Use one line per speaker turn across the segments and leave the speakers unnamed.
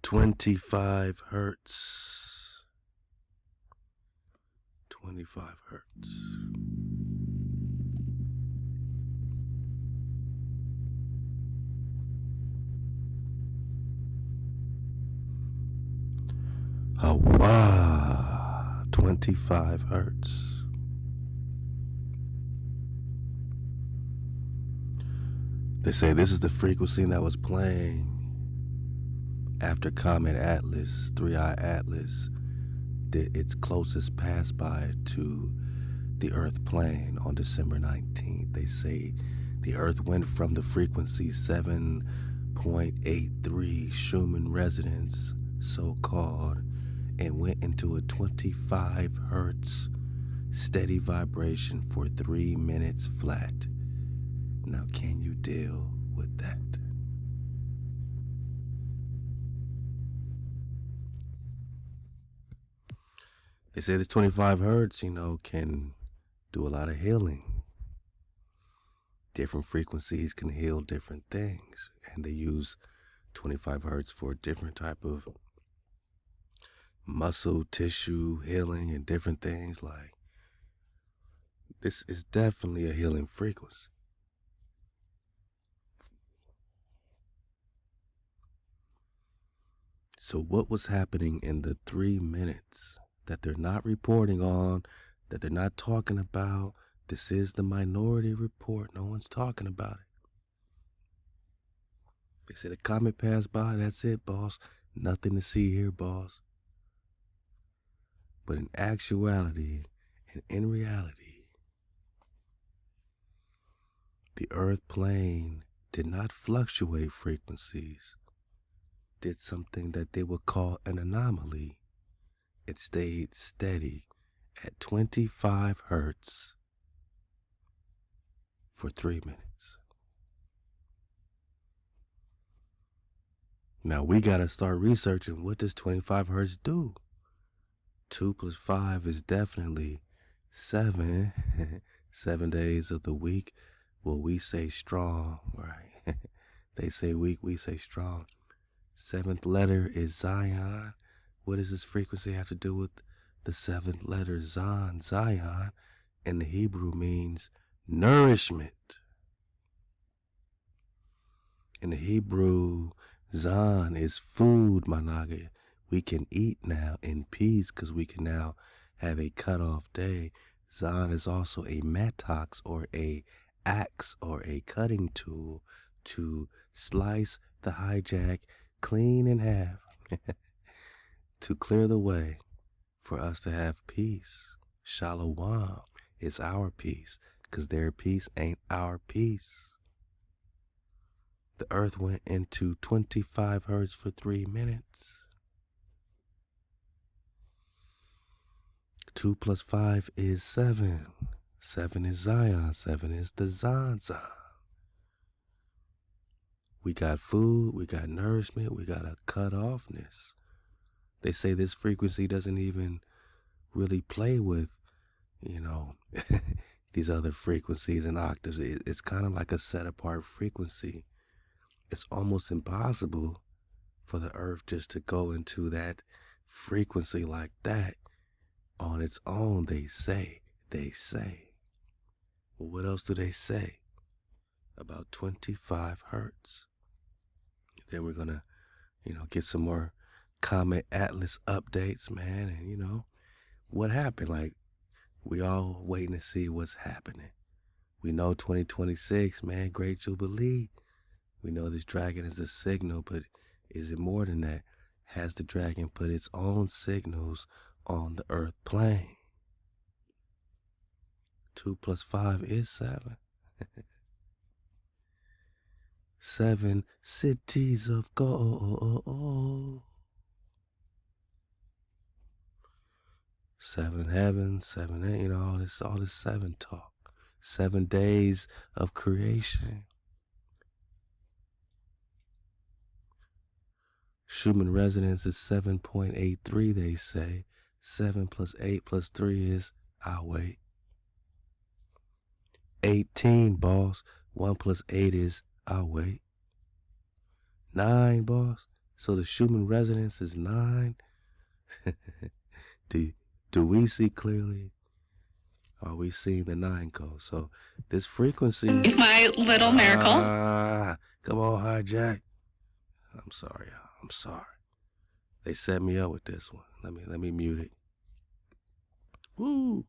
25 hertz. 25 hertz. HaWah. 25 hertz. They say this is the frequency that was playing after Comet Atlas, 3-Eye Atlas, did its closest pass by to the Earth plane on December 19th. They say the Earth went from the frequency 7.83 Schumann resonance, so-called, and went into a 25 hertz steady vibration for 3 minutes flat. Now, can you deal with that? They say this 25 hertz, can do a lot of healing. Different frequencies can heal different things, and they use 25 hertz for different type of muscle tissue healing and different things. Like, this is definitely a healing frequency. So what was happening in the 3 minutes that they're not reporting on, that they're not talking about? This is the minority report. No one's talking about it. They said a comet passed by. That's it, boss. Nothing to see here, boss. But in actuality and in reality, the Earth plane did not fluctuate frequencies. Did something that they would call an anomaly. It stayed steady at 25 hertz for 3 minutes. Now we gotta start researching, what does 25 hertz do? 2 plus 5 is definitely 7. 7 days of the week. Well, we say strong, right? They say weak, we say strong. 7th letter is Zion. What does this frequency have to do with the 7th letter Zion? Zion in the Hebrew means nourishment. In the Hebrew, Zan is food, Managa. We can eat now in peace because we can now have a cutoff day. Zan is also a mattox or a axe or a cutting tool to slice the hijack clean in half to clear the way for us to have peace. Shalawam is our peace because their peace ain't our peace. The Earth went into 25 hertz for 3 minutes. 2 plus 5 is 7. 7 is Zion. 7 is the Zan. We got food, we got nourishment, we got a cut-offness. They say this frequency doesn't even really play with, these other frequencies and octaves. It's kind of like a set-apart frequency. It's almost impossible for the Earth just to go into that frequency like that on its own, they say. Well, what else do they say about 25 hertz? Then we're going to, get some more Comet Atlas updates, man. And, what happened? Like, we all waiting to see what's happening. We know 2026, man, Great Jubilee. We know this dragon is a signal, but is it more than that? Has the dragon put its own signals on the Earth plane? 2 plus 5 is 7. 7 cities of gold. 7 heavens, 7, all this 7 talk. 7 days of creation. Schumann resonance is 7.83, they say. 7 plus 8 plus 3 is, I'll wait. 18, boss. 1 plus 8 is, I'll wait. 9, boss. So the Schumann resonance is 9. do we see clearly? Are we seeing the 9 code? So this frequency.
My little miracle.
Come on, hijack. I'm sorry, y'all. I'm sorry. They set me up with this one. Let me mute it. Woo!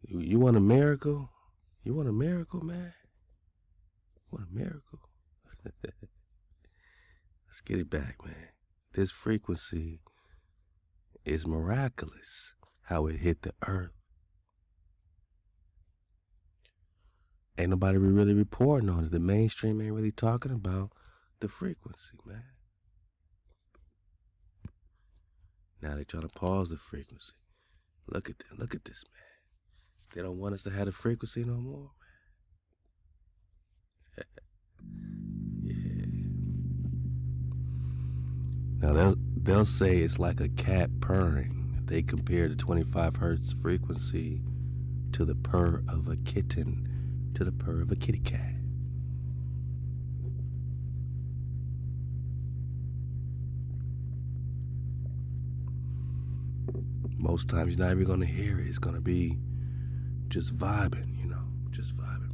You want a miracle? You want a miracle, man? What a miracle. Let's get it back, man. This frequency is miraculous, how it hit the earth. Ain't nobody really reporting on it. The mainstream ain't really talking about the frequency, man. Now they trying to pause the frequency. Look at that. Look at this, man. They don't want us to have the frequency no more, man. Yeah. Now they'll say it's like a cat purring. They compare the 25 hertz frequency to the purr of a kitten, to the purr of a kitty cat. Most times you're not even going to hear it. It's going to be just vibing, you know, just vibing.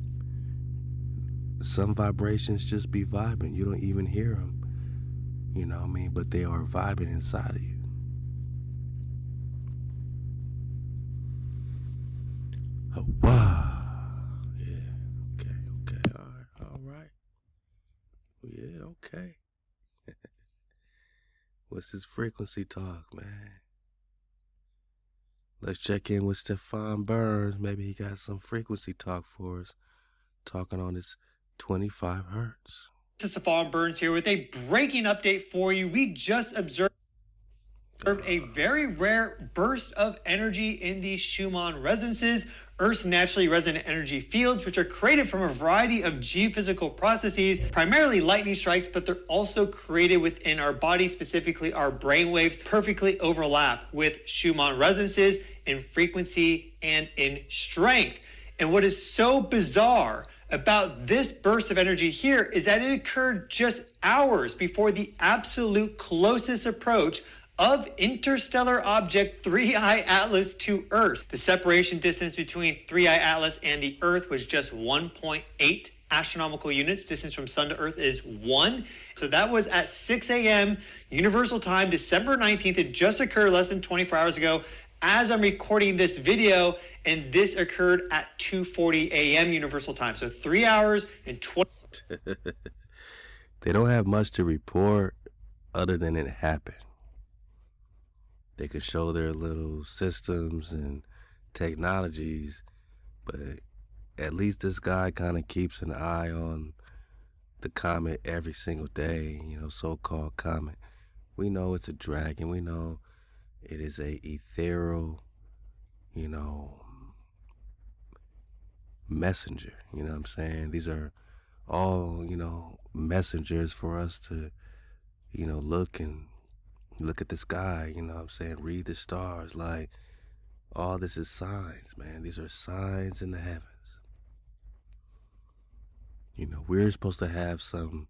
Some vibrations just be vibing. You don't even hear them, you know what I mean? But they are vibing inside of you. Wow. Yeah. Okay. All right. Yeah, okay. What's this frequency talk, man? Let's check in with Stefan Burns. Maybe he got some frequency talk for us, talking on his 25 hertz.
This is Stefan Burns here with a breaking update for you. We just observed a very rare burst of energy in these Schumann resonances, Earth's naturally resonant energy fields, which are created from a variety of geophysical processes, primarily lightning strikes, but they're also created within our body, specifically our brain waves, perfectly overlap with Schumann resonances in frequency and in strength. And what is so bizarre about this burst of energy here is that it occurred just hours before the absolute closest approach of interstellar object 3I Atlas to Earth. The separation distance between 3I Atlas and the Earth was just 1.8 astronomical units. Distance from Sun to Earth is 1. So that was at 6 a.m. Universal Time, December 19th. It just occurred less than 24 hours ago as I'm recording this video, and this occurred at 2:40 a.m. Universal Time. So 3 hours and 20.
They don't have much to report other than it happened. They could show their little systems and technologies, but at least this guy kind of keeps an eye on the comet every single day, you know, so-called comet. We know it's a dragon. We know it is a ethereal, you know, messenger. You know what I'm saying? These are all, you know, messengers for us to, you know, look at the sky, you know what I'm saying? Read the stars. Like, all this is signs, man. These are signs in the heavens. You know, we're supposed to have some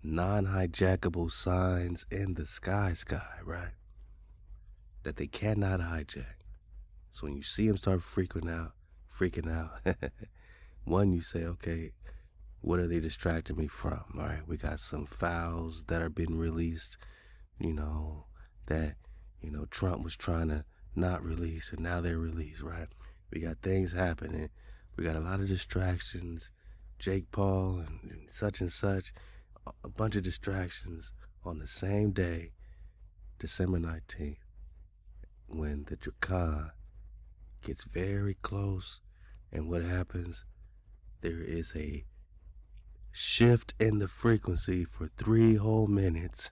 non-hijackable signs in the sky, right? That they cannot hijack. So when you see them start freaking out, one, you say, okay, what are they distracting me from? All right, we got some files that are being released, you know, that, you know, Trump was trying to not release, and now they're released, right? We got things happening. We got a lot of distractions. Jake Paul and such, a bunch of distractions on the same day, December 19th, when the Dracan gets very close. And what happens? There is a shift in the frequency for 3 whole minutes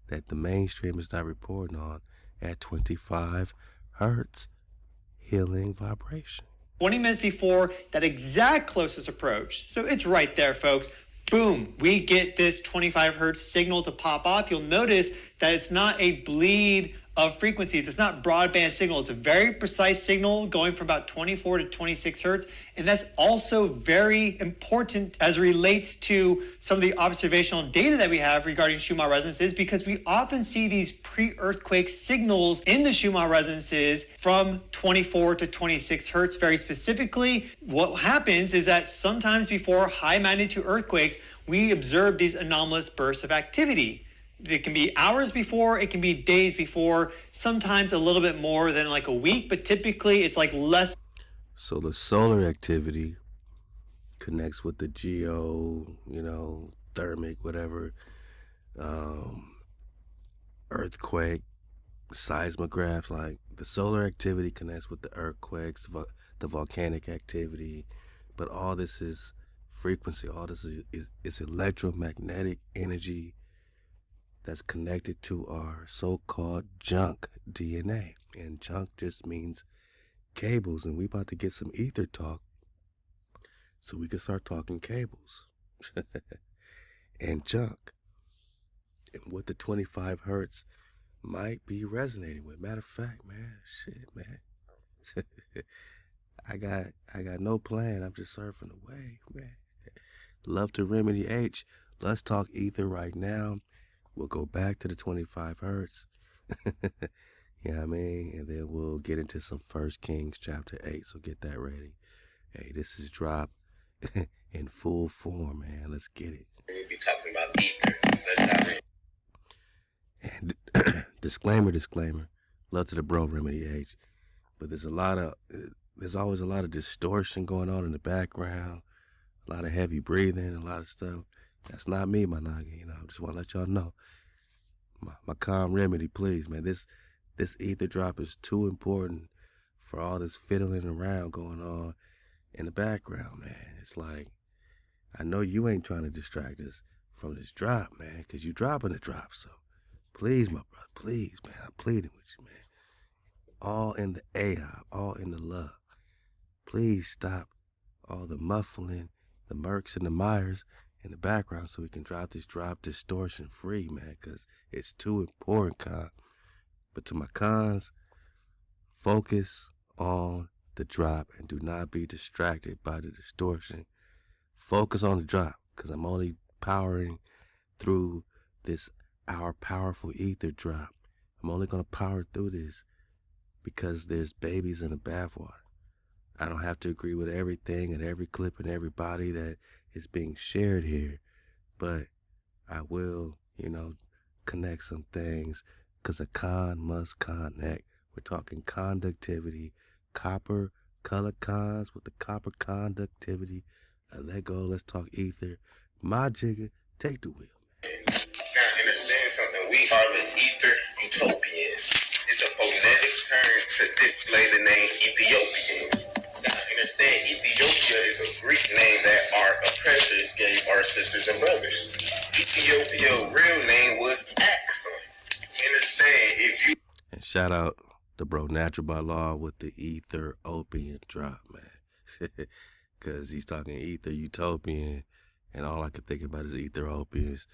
that the mainstream is not reporting on at 25 hertz healing vibration.
20 minutes before that exact closest approach. So it's right there, folks. Boom, we get this 25 hertz signal to pop off. You'll notice that it's not a bleed of frequencies. It's not broadband signal. It's a very precise signal going from about 24 to 26 hertz. And that's also very important as it relates to some of the observational data that we have regarding Schumann resonances, because we often see these pre-earthquake signals in the Schumann resonances from 24 to 26 hertz. Very specifically, what happens is that sometimes before high magnitude earthquakes, we observe these anomalous bursts of activity. It can be hours before, it can be days before, sometimes a little bit more than like a week, but typically it's like less.
So the solar activity connects with the thermic, whatever, earthquake, seismographs. Like the solar activity connects with the earthquakes, the volcanic activity, but all this is frequency. All this is electromagnetic energy that's connected to our so-called junk DNA. And junk just means cables, and we about to get some ether talk so we can start talking cables and junk and what the 25 hertz might be resonating with. Matter of fact, man, I got no plan. I'm just surfing the wave, man. Love to Remedy H. Let's talk ether right now. We'll go back to the 25 hertz. You know what I mean? And then we'll get into some 1 Kings chapter 8. So get that ready. Hey, this is drop in full form, man. Let's get it.
We'll be talking about ether. Let's dive in.
And disclaimer. Love to the bro, Remedy H. But there's always a lot of distortion going on in the background. A lot of heavy breathing, a lot of stuff. That's not me, my naga. I just want to let y'all know. My calm remedy, please, man. This ether drop is too important for all this fiddling around going on in the background, man. It's like, I know you ain't trying to distract us from this drop, man, because you dropping the drop. So please, my brother, please, man, I'm pleading with you, man. All in the AHOP, all in the love. Please stop all the muffling, the Mercs and the Myers in the background so we can drop this drop distortion free, man, because it's too important, Con. But to my cons, focus on the drop and do not be distracted by the distortion. Focus on the drop, because I'm only powering through this, our powerful ether drop. I'm only going to power through this because there's babies in the bathwater. I don't have to agree with everything and every clip and everybody that is being shared here, but I will, connect some things, because a con must connect. We're talking conductivity, copper color cons with the copper conductivity. Let go, let's talk ether. My jigger, take the wheel.
Now, understand something. We are the ether utopians. It's a phonetic term to display the name Ethiopians. Now, understand, Ethiopia is a Greek name that our oppressors gave our sisters and brothers. Ethiopia's real name was Axum. Understand, if you...
And shout out to bro Natural by Law with the Ethiopian drop, man. Because he's talking ether utopian, and all I can think about is Ethiopians.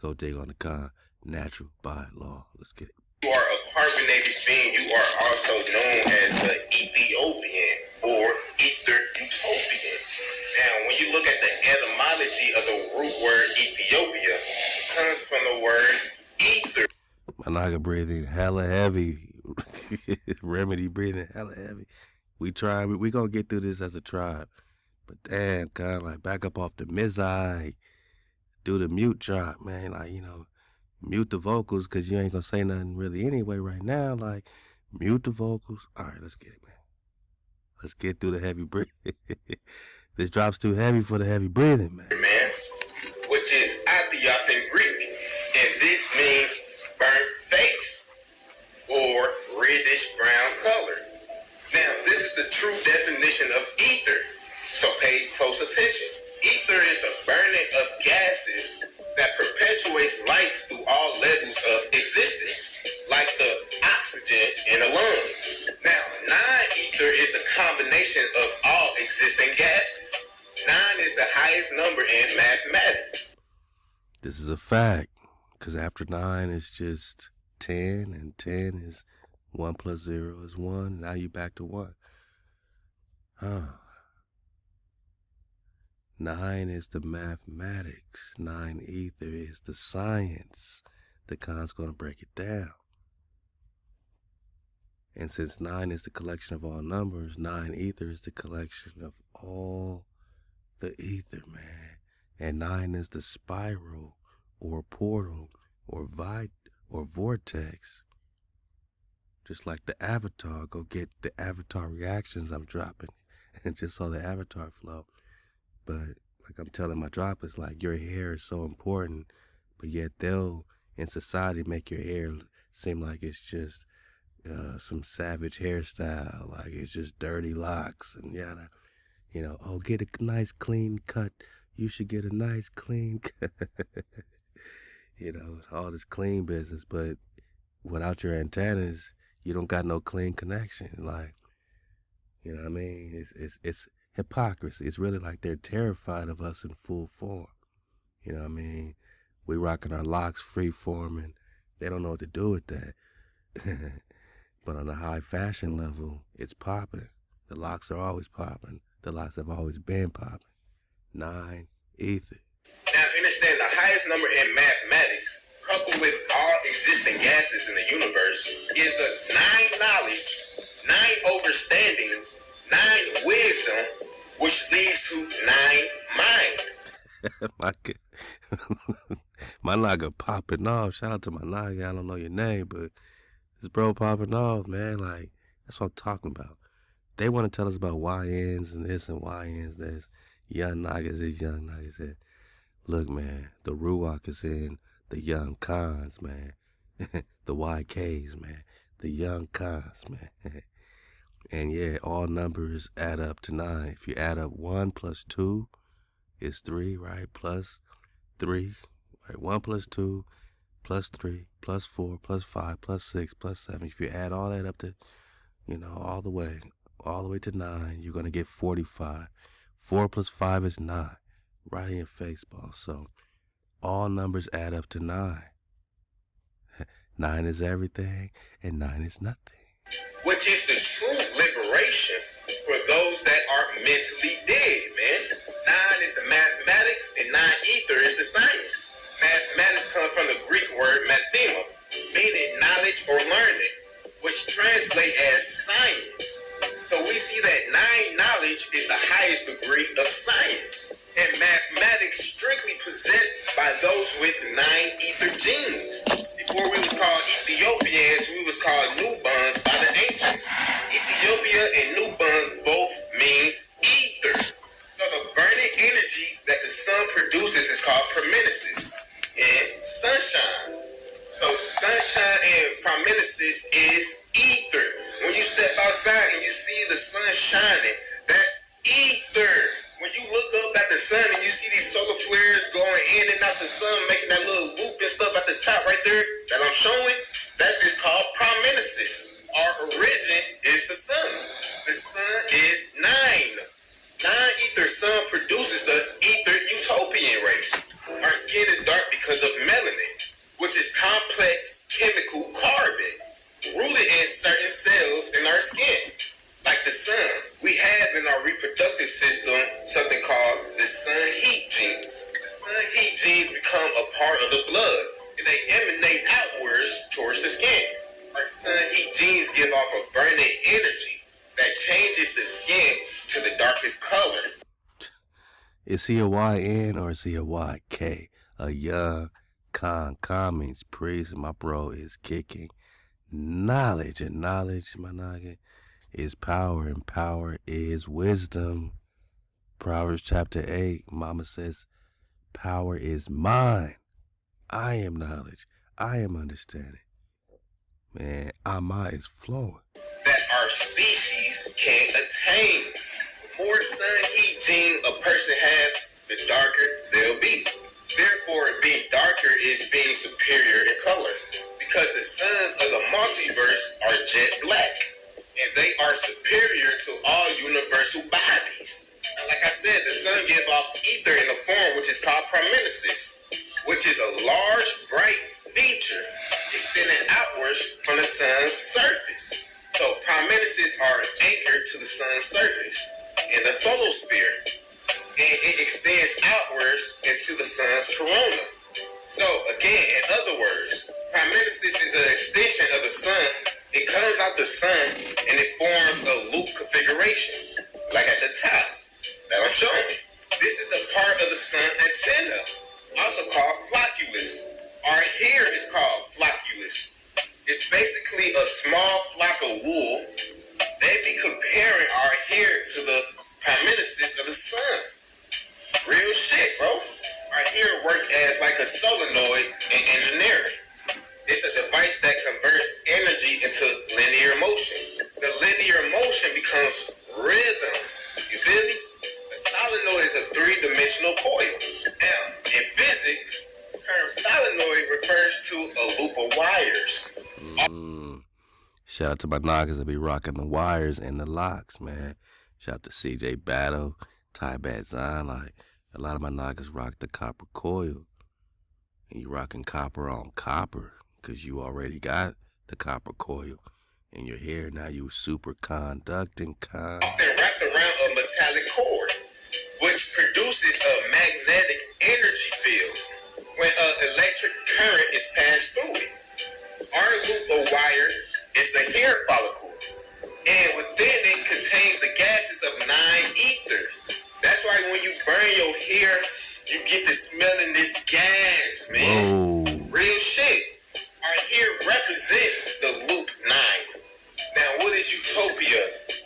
Go dig on the con. Natural by Law. Let's get it.
You are a carbonated being. You are also known as an Ethiopian or ether utopian. Now, when you look at the etymology of the root word Ethiopia, it comes from the word ether.
My naga breathing hella heavy. Remedy breathing hella heavy. We gonna get through this as a tribe. But damn, kind of like back up off the mizai. Do the mute drop, man. Like, mute the vocals, because you ain't gonna say nothing really anyway right now. Like, mute the vocals. All right, let's get it, man. Let's get through the heavy breathing. This drop's too heavy for the heavy breathing, man.
Which is Athiopian in Greek. And this means burnt face or reddish brown color. Now, this is the true definition of ether. So pay close attention. Ether is the burning of gases that perpetuates life through all levels of existence, like the oxygen in the lungs. Now, 9 ether is the combination of all existing gases. 9 is the highest number in mathematics.
This is a fact, because after 9 is just 10, and 10 is 1 plus 0 is 1. Now you back to 1. 9 is the mathematics. 9 ether is the science. The Khan's going to break it down. And since 9 is the collection of all numbers, 9 ether is the collection of all the ether, man. And 9 is the spiral or portal or vortex. Just like the avatar, go get the avatar reactions I'm dropping and just saw the avatar flow. But like I'm telling my droplets, like your hair is so important, but yet they'll in society make your hair seem like it's just some savage hairstyle, like it's just dirty locks and yada. You know, oh, get a nice clean cut. You should get a nice clean cut. You know, all this clean business, but without your antennas, you don't got no clean connection. Like, you know what I mean? It's hypocrisy. It's really like they're terrified of us in full form. You know what I mean? We rocking our locks free form and they don't know what to do with that. But on a high fashion level, it's popping. The locks are always popping. The locks have always been popping. 9 ether.
Now understand the highest number in mathematics, coupled with all existing gases in the universe, gives us 9 knowledge, 9 understandings, 9 wisdom, which leads to 9 mind.
My naga popping off. Shout out to my naga. I don't know your name, but this bro popping off, man. Like, that's what I'm talking about. They want to tell us about YNs and this and YNs. There's young nagas, there's young nagas there. Look, man, the Ruach is in the young Khans, man. The YKs, man. The young Khans, man. And yeah, all numbers add up to 9. If you add up 1 plus 2 is 3, right? Plus 3, right? 1 plus 2 plus 3 plus 4 plus 5 plus 6 plus 7. If you add all that up to, you know, all the way to 9, you're going to get 45. 4 plus 5 is 9. Right in your face, boss. So all numbers add up to 9. 9 is everything, and 9 is nothing.
Which is the true liberation for those that are mentally dead, man. 9 is the mathematics, and 9 ether is the science. Mathematics come from the Greek word mathema, meaning knowledge or learning, which translate as science. So we see that 9 knowledge is the highest degree of science, and mathematics strictly possessed by those with 9 ether genes. Before we was called Ethiopians, we was called Nubians by the ancients. Ethiopia and Nubians both means ether. So the burning energy that the sun produces is called promenisis and sunshine. So sunshine and promenisis is ether. When you step outside and you see the sun shining, that's ether. When you look up at the sun and you see these solar flares going in and out the sun, making that little loop and stuff at the top right there that I'm showing, that is called promenisis. Our origin is the sun. The sun is 9. 9 ether sun produces the ether utopian race. Our skin is dark because of melanin, which is complex chemical carbon rooted in certain cells in our skin. Like the sun, we have in our reproductive system something called the sun heat genes. The sun heat genes become a part of the blood, and they emanate outwards towards the skin. Our sun heat genes give off a burning energy that changes the skin to the darkest color.
Is he a YN or is he a YK? A young Khan. Khan means priest, and my bro is kicking knowledge, and knowledge, my naga, is power, and power is wisdom. Proverbs chapter 8, mama says, power is mine. I am knowledge. I am understanding. Man, Ama is flowing.
That our species can attain. The more sun heat gene a person have, the darker they'll be. Therefore, being darker is being superior in color, because the suns of the multiverse are jet black, and they are superior to all universal bodies. And like I said, the sun gives off ether in a form which is called promenisis, which is a large, bright feature extending outwards from the sun's surface. So prominences are anchored to the sun's surface in the photosphere, and it extends outwards into the sun's corona. So again, in other words, prominences is an extension of the sun. It comes out the sun and it forms a loop configuration, like at the top that I'm showing. This is a part of the sun antenna, also called flocculus. Our hair is called flocculus. It's basically a small flock of wool. They be comparing our hair to the prominences of the sun. Real shit, bro. Our hair work as like a solenoid in engineering. It's a device that converts energy into linear motion. The linear motion becomes rhythm. You feel me? A solenoid is a three-dimensional coil. Now, in physics, the term solenoid refers to a loop of wires.
Shout out to my knockers that be rocking the wires and the locks, man. Shout out to CJ Battle, Ty Bad Zine. Like, a lot of my knockers rock the copper coil. And you rocking copper on copper, because you already got the copper coil in your hair. Now you superconducting
They're wrapped around a metallic cord, which produces a magnetic energy field when an electric current is passed through it. Our loop of wire is the hair follicle, and within it contains the gases of 9 ether. That's why when you burn your hair, you get the smelling this gas, man.
Whoa.
Real shit. Our hair represents the loop 9. Now, what is utopia?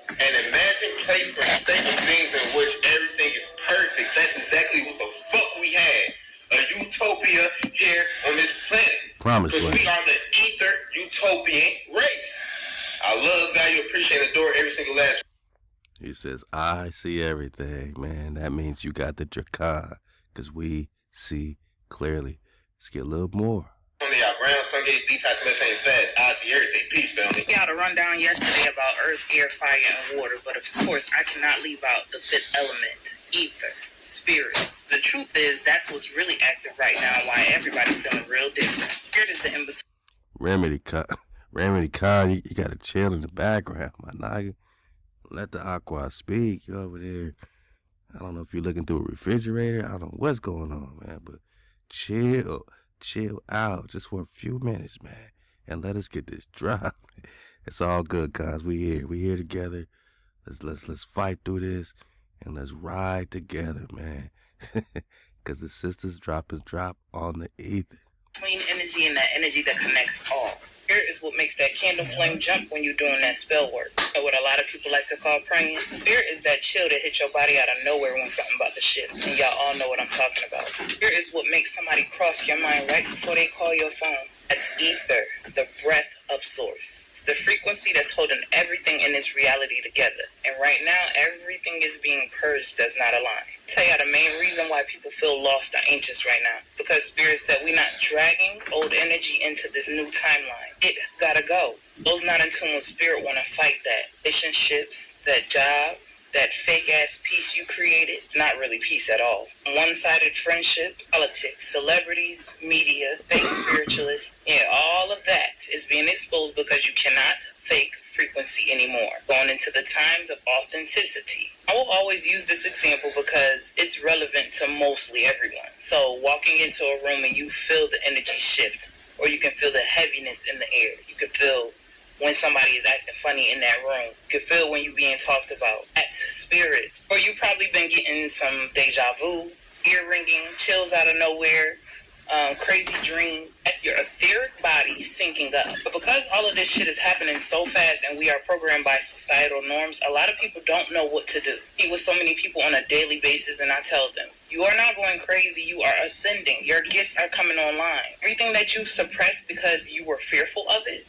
An imagined place or state of things in which everything is perfect. That's exactly what the fuck we had. A utopia here on this planet.
Promise,
because we are the ether utopian race. I love, value, appreciate, and adore every single last.
He says, I see everything, man. That means you got the Drakan, because we see clearly. Let's get a little more.
Y'all ground, sun gates, detox, meditate, fast. I see everything. Peace, family.
We got a rundown yesterday about earth, air, fire, and water, but of course I cannot leave out the 5th element, ether, spirit. The truth is, that's what's really active right now and why everybody's feeling real different. Spirit is the in-between.
Remedy Khan, you gotta chill in the background, my nigga. Let the aqua speak. You over there. I don't know if you're looking through a refrigerator. I don't know what's going on, man, but chill out just for a few minutes, man, and let us get this drop. It's all good, guys. We here together. Let's fight through this and let's ride together, man. Because the sisters drop on the ether.
Clean energy and that energy that connects all. Spirit is what makes that candle flame jump when you're doing that spell work. And what a lot of people like to call praying. Spirit is that chill that hits your body out of nowhere when something about to shift. And y'all all know what I'm talking about. Spirit is what makes somebody cross your mind right before they call your phone. That's ether, the breath of source. It's the frequency that's holding everything in this reality together. And right now, everything is being purged that's not aligned. Tell y'all the main reason why people feel lost or anxious right now. Because Spirit said we're not dragging old energy into this new timeline. It gotta go. Those not in tune with Spirit want to fight that. Relationships, that job, that fake-ass peace you created, it's not really peace at all. One-sided friendship, politics, celebrities, media, fake spiritualists, all of that is being exposed because you cannot fake frequency anymore. Going into the times of authenticity. I will always use this example because it's relevant to mostly everyone. So walking into a room and you feel the energy shift, or you can feel the heaviness in the air. You can feel when somebody is acting funny in that room. You can feel when you're being talked about. That's spirit. Or you've probably been getting some deja vu, ear ringing, chills out of nowhere, crazy dream. That's your etheric body syncing up. But because all of this shit is happening so fast and we are programmed by societal norms, a lot of people don't know what to do. I meet with so many people on a daily basis and I tell them, you are not going crazy, you are ascending. Your gifts are coming online. Everything that you suppressed because you were fearful of it,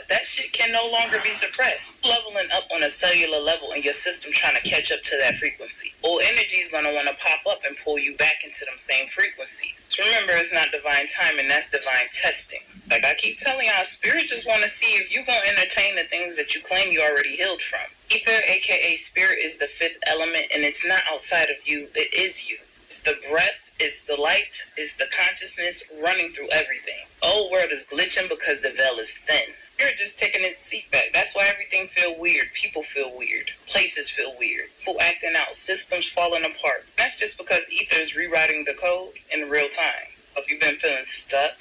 that shit can no longer be suppressed. Leveling up on a cellular level and your system trying to catch up to that frequency. Old energy is going to want to pop up and pull you back into them same frequencies. So remember, it's not divine timing, that's divine testing. Like I keep telling y'all, spirit just want to see if you're going to entertain the things that you claim you already healed from. Ether, aka spirit, is the 5th element, and it's not outside of you, it is you. It's the breath It's the light, it's the consciousness running through everything. The old world is glitching because the veil is thin. You're just taking its seat back. That's why everything feel weird. People feel weird. Places feel weird. People acting out. Systems falling apart. That's just because ether is rewriting the code in real time. If you've been feeling stuck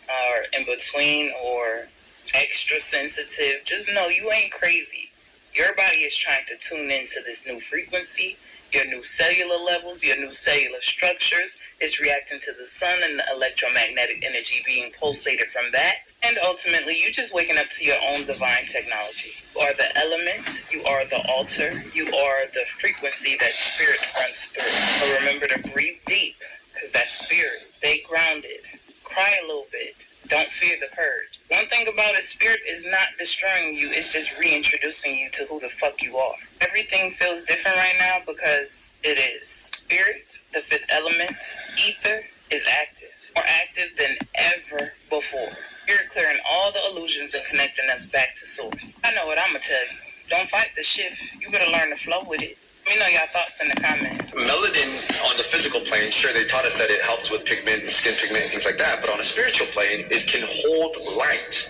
or in between or extra sensitive, just know you ain't crazy. Your body is trying to tune into this new frequency. Your new cellular levels, your new cellular structures is reacting to the sun and the electromagnetic energy being pulsated from that. And ultimately, you just waking up to your own divine technology. You are the element, you are the altar, you are the frequency that spirit runs through. So remember to breathe deep, because that spirit, stay grounded. Cry a little bit. Don't fear the purge. One thing about it, spirit is not destroying you. It's just reintroducing you to who the fuck you are. Everything feels different right now because it is. Spirit, the fifth element, ether, is active. More active than ever before. You're clearing all the illusions and connecting us back to source. I know what I'm going to tell you. Don't fight the shift. You better learn to flow with it. Let me know your thoughts in the comments.
Melanin on the physical plane, sure, they taught us that it helps with pigment, skin pigment, and things like that. But on a spiritual plane, it can hold light.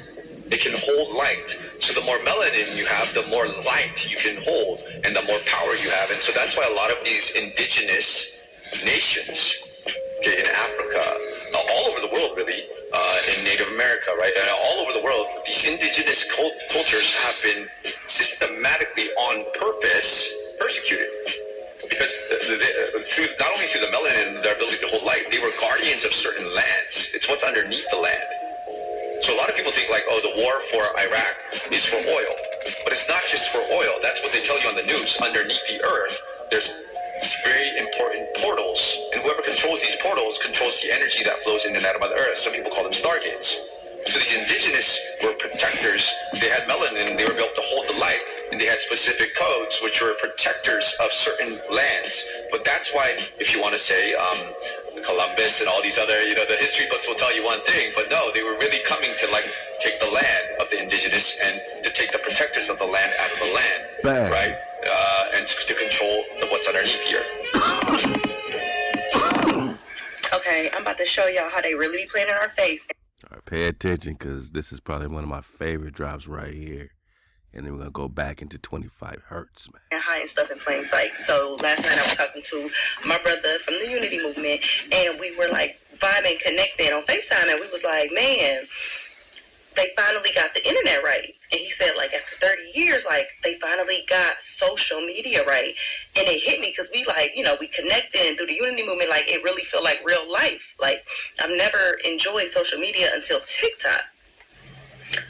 It can hold light. So the more melanin you have, the more light you can hold, and the more power you have. And so that's why a lot of these indigenous nations, okay, in Africa, all over the world, really, in Native America, right, and all over the world, these indigenous cultures have been systematically on purpose persecuted, because through, not only through the melanin and their ability to hold light, they were guardians of certain lands. It's what's underneath the land. So a lot of people think like, oh, the war for Iraq is for oil, but it's not just for oil. That's what they tell you on the news. Underneath the earth, there's very important portals, and whoever controls these portals controls the energy that flows in and out of the earth. Some people call them stargates. So these indigenous were protectors. They had melanin, they were able to hold the light, and they had specific codes which were protectors of certain lands. But that's why, if you want to say Columbus and all these other, the history books will tell you one thing, but no, they were really coming to like take the land of the indigenous and to take the protectors of the land out of the land,
Bang.
right? And to control what's underneath here.
Okay, I'm about to show y'all how they really be playing in our face.
All right, pay attention, because this is probably one of my favorite drops right here. And then we're going to go back into 25 hertz, man.
And hiding stuff in plain sight. So last night I was talking to my brother from the Unity Movement, and we were like vibing, connecting on FaceTime, and we was like, man, they finally got the internet right. And he said, like, after 30 years, like, they finally got social media right. And it hit me because we, like, we connected through the Unity Movement. Like, it really felt like real life. Like, I've never enjoyed social media until TikTok,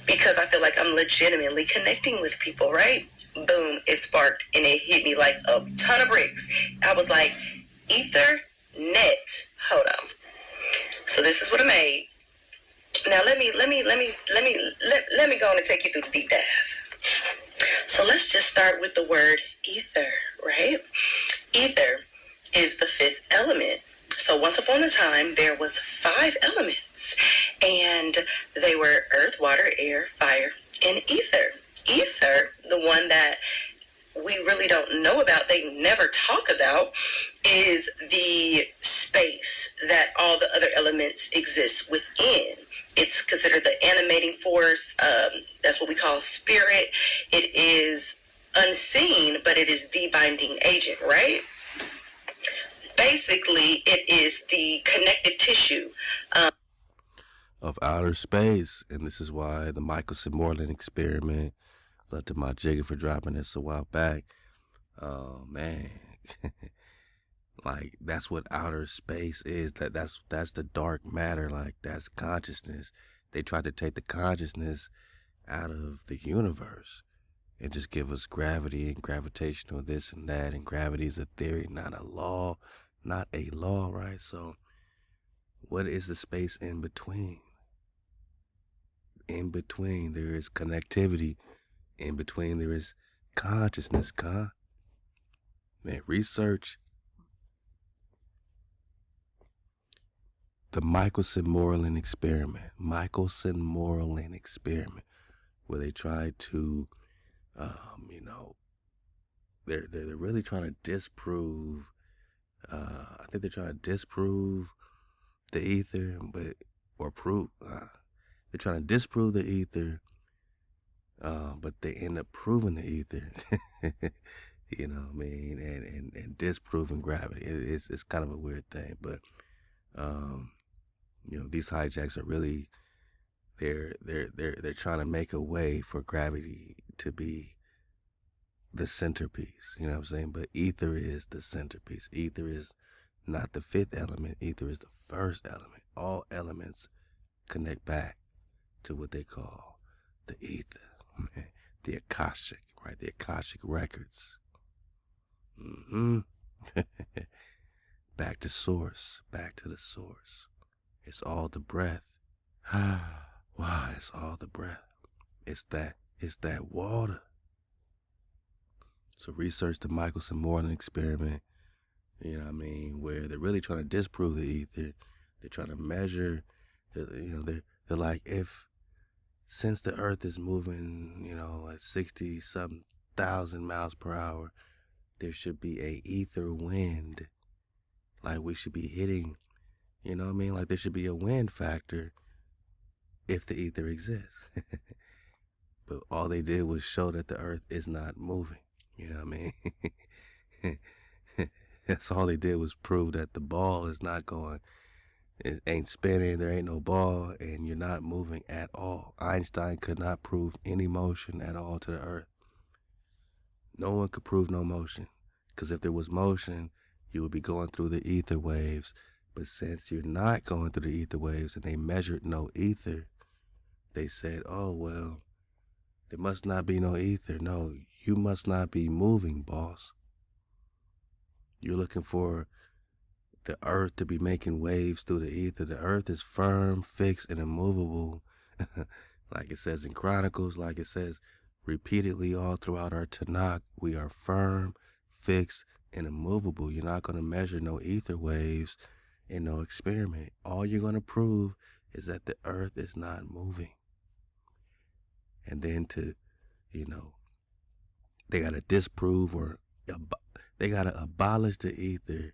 because I feel like I'm legitimately connecting with people, right? Boom, it sparked, and it hit me like a ton of bricks. I was like, Ethernet. Hold on. So this is what I made. Now let me go on and take you through the deep dive. So let's just start with the word ether, right? Ether is the fifth element. So once upon a time, there was 5 elements, and they were earth, water, air, fire, and ether. Ether, the one that we really don't know about, they never talk about, is the space that all the other elements exist within. It's considered the animating force. That's what we call spirit. It is unseen, but it is the binding agent, right? Basically, it is the connective tissue
of outer space. And this is why the Michelson-Morley experiment, love to my Jigga for dropping this a while back. Oh, man. Like, that's what outer space is. That's the dark matter. Like, that's consciousness. They tried to take the consciousness out of the universe and just give us gravity and gravitational this and that. And gravity is a theory, not a law. Not a law, right? So what is the space in between? In between, there is connectivity. In between, there is consciousness, Man, research the Michelson-Morley experiment. Michelson-Morley experiment, where they tried to, they're really trying to disprove I think they're trying to disprove the ether, they're trying to disprove the ether, but they end up proving the ether. You know what I mean, and disproving gravity. It's kind of a weird thing, but you know, these hijacks are really they're trying to make a way for gravity to be the centerpiece. You know what I'm saying? But ether is the centerpiece. Ether is not the fifth element. Ether is the first element. All elements connect back to what they call the ether, the Akashic, right? The Akashic records. Back to source, back to the source. It's all the breath. Wow, it's all the breath. It's that water. So research the Michelson-Morley experiment, you know what I mean, where they're really trying to disprove the ether. They're trying to measure, you know, they're like, since the earth is moving, you know, at 60-something thousand miles per hour, there should be a ether wind. Like we should be hitting, you know what I mean? Like there should be a wind factor if the ether exists. But all they did was show that the earth is not moving. You know what I mean? That's all they did was prove that the ball is not going, it ain't spinning, there ain't no ball, and you're not moving at all. Einstein could not prove any motion at all to the earth. No one could prove no motion. Because if there was motion, you would be going through the ether waves. But since you're not going through the ether waves and they measured no ether, they said, oh, well, there must not be no ether. No, you must not be moving, boss. You're looking for the earth to be making waves through the ether. The earth is firm, fixed, and immovable. Like it says in Chronicles, like it says repeatedly all throughout our Tanakh, we are firm, fixed, and immovable. You're not going to measure no ether waves in no experiment. All you're going to prove is that the earth is not moving. And then to, you know, they got to disprove or they got to abolish the ether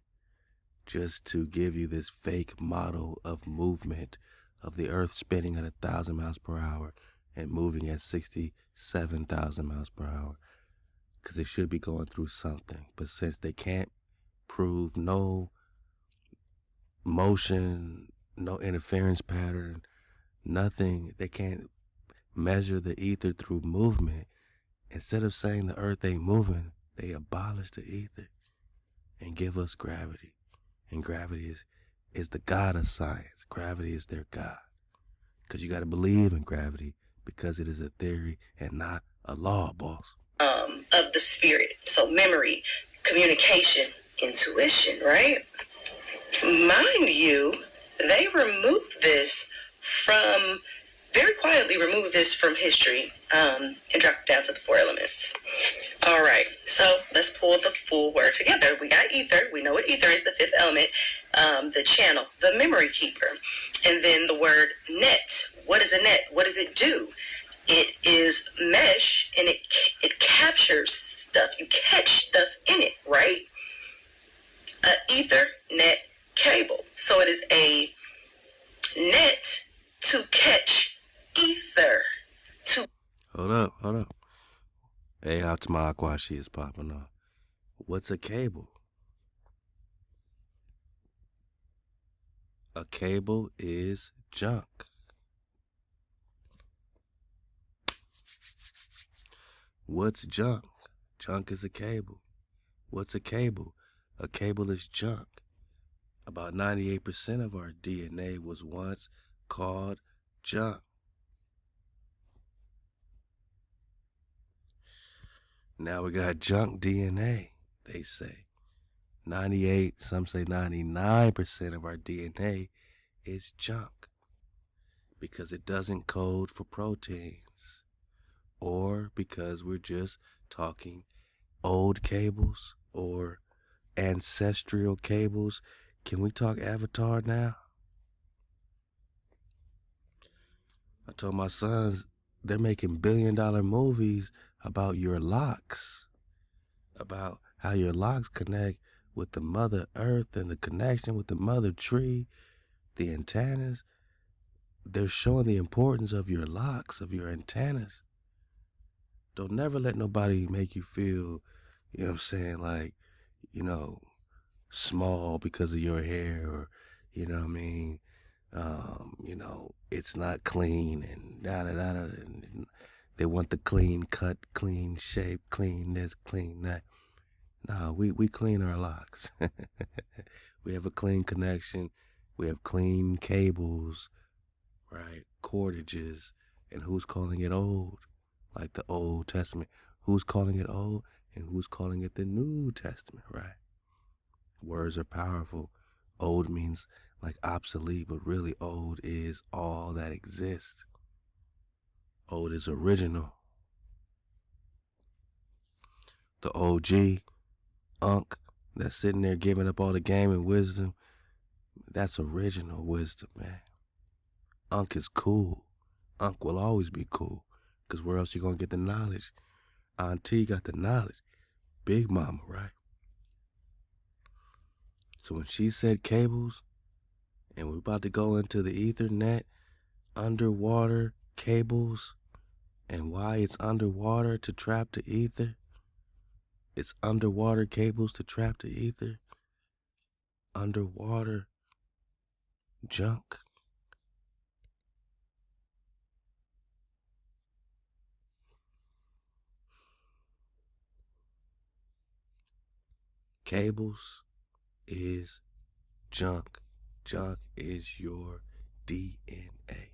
just to give you this fake model of movement of the earth spinning at 1,000 miles per hour and moving at 67,000 miles per hour. Because it should be going through something. But since they can't prove no motion, no interference pattern, nothing, they can't measure the ether through movement. Instead of saying the earth ain't moving, they abolish the ether and give us gravity. And gravity is the god of science. Gravity is their god. Because you got to believe in gravity because it is a theory and not a law, boss.
Of the spirit. So memory, communication, intuition, right? Mind you, they removed this from, very quietly removed this from history and dropped it down to the 4 elements. All right, so let's pull the full word together. We got ether. We know what ether is, the 5th element, the channel, the memory keeper. And then the word net. What is a net? What does it do? It is mesh, and it captures stuff. You catch stuff in it, right? Ether, net, cable. So it is a net to catch ether.
Hold up. Hey, out to my Aquashi is popping off. What's a cable? A cable is junk. What's junk? Junk is a cable. What's a cable? A cable is junk. About 98% of our DNA was once called junk. Now we got junk DNA, they say. 98, some say 99% of our DNA is junk because it doesn't code for proteins, or because we're just talking old cables or ancestral cables. Can we talk Avatar now? I told my sons they're making billion-dollar movies about your locks, about how your locks connect with the Mother Earth and the connection with the Mother Tree, the antennas, they're showing the importance of your locks, of your antennas. Don't never let nobody make you feel, you know what I'm saying, like, you know, small because of your hair, or, you know what I mean, you know, it's not clean and da-da-da-da. And they want the clean cut, clean shape, clean this, clean that. No, we clean our locks. We have a clean connection. We have clean cables, right? Cordages. And who's calling it old? Like the Old Testament. Who's calling it old? And who's calling it the New Testament, right? Words are powerful. Old means like obsolete, but really old is all that exists. Old is original. The OG, Unc, that's sitting there giving up all the game and wisdom, that's original wisdom, man. Unc is cool. Unc will always be cool, because where else you gonna get the knowledge? Auntie got the knowledge. Big mama, right? So when she said cables, and we're about to go into the Ethernet, underwater cables, and why it's underwater to trap the ether. It's underwater cables to trap the ether. Underwater junk. Cables is junk. Junk is your DNA.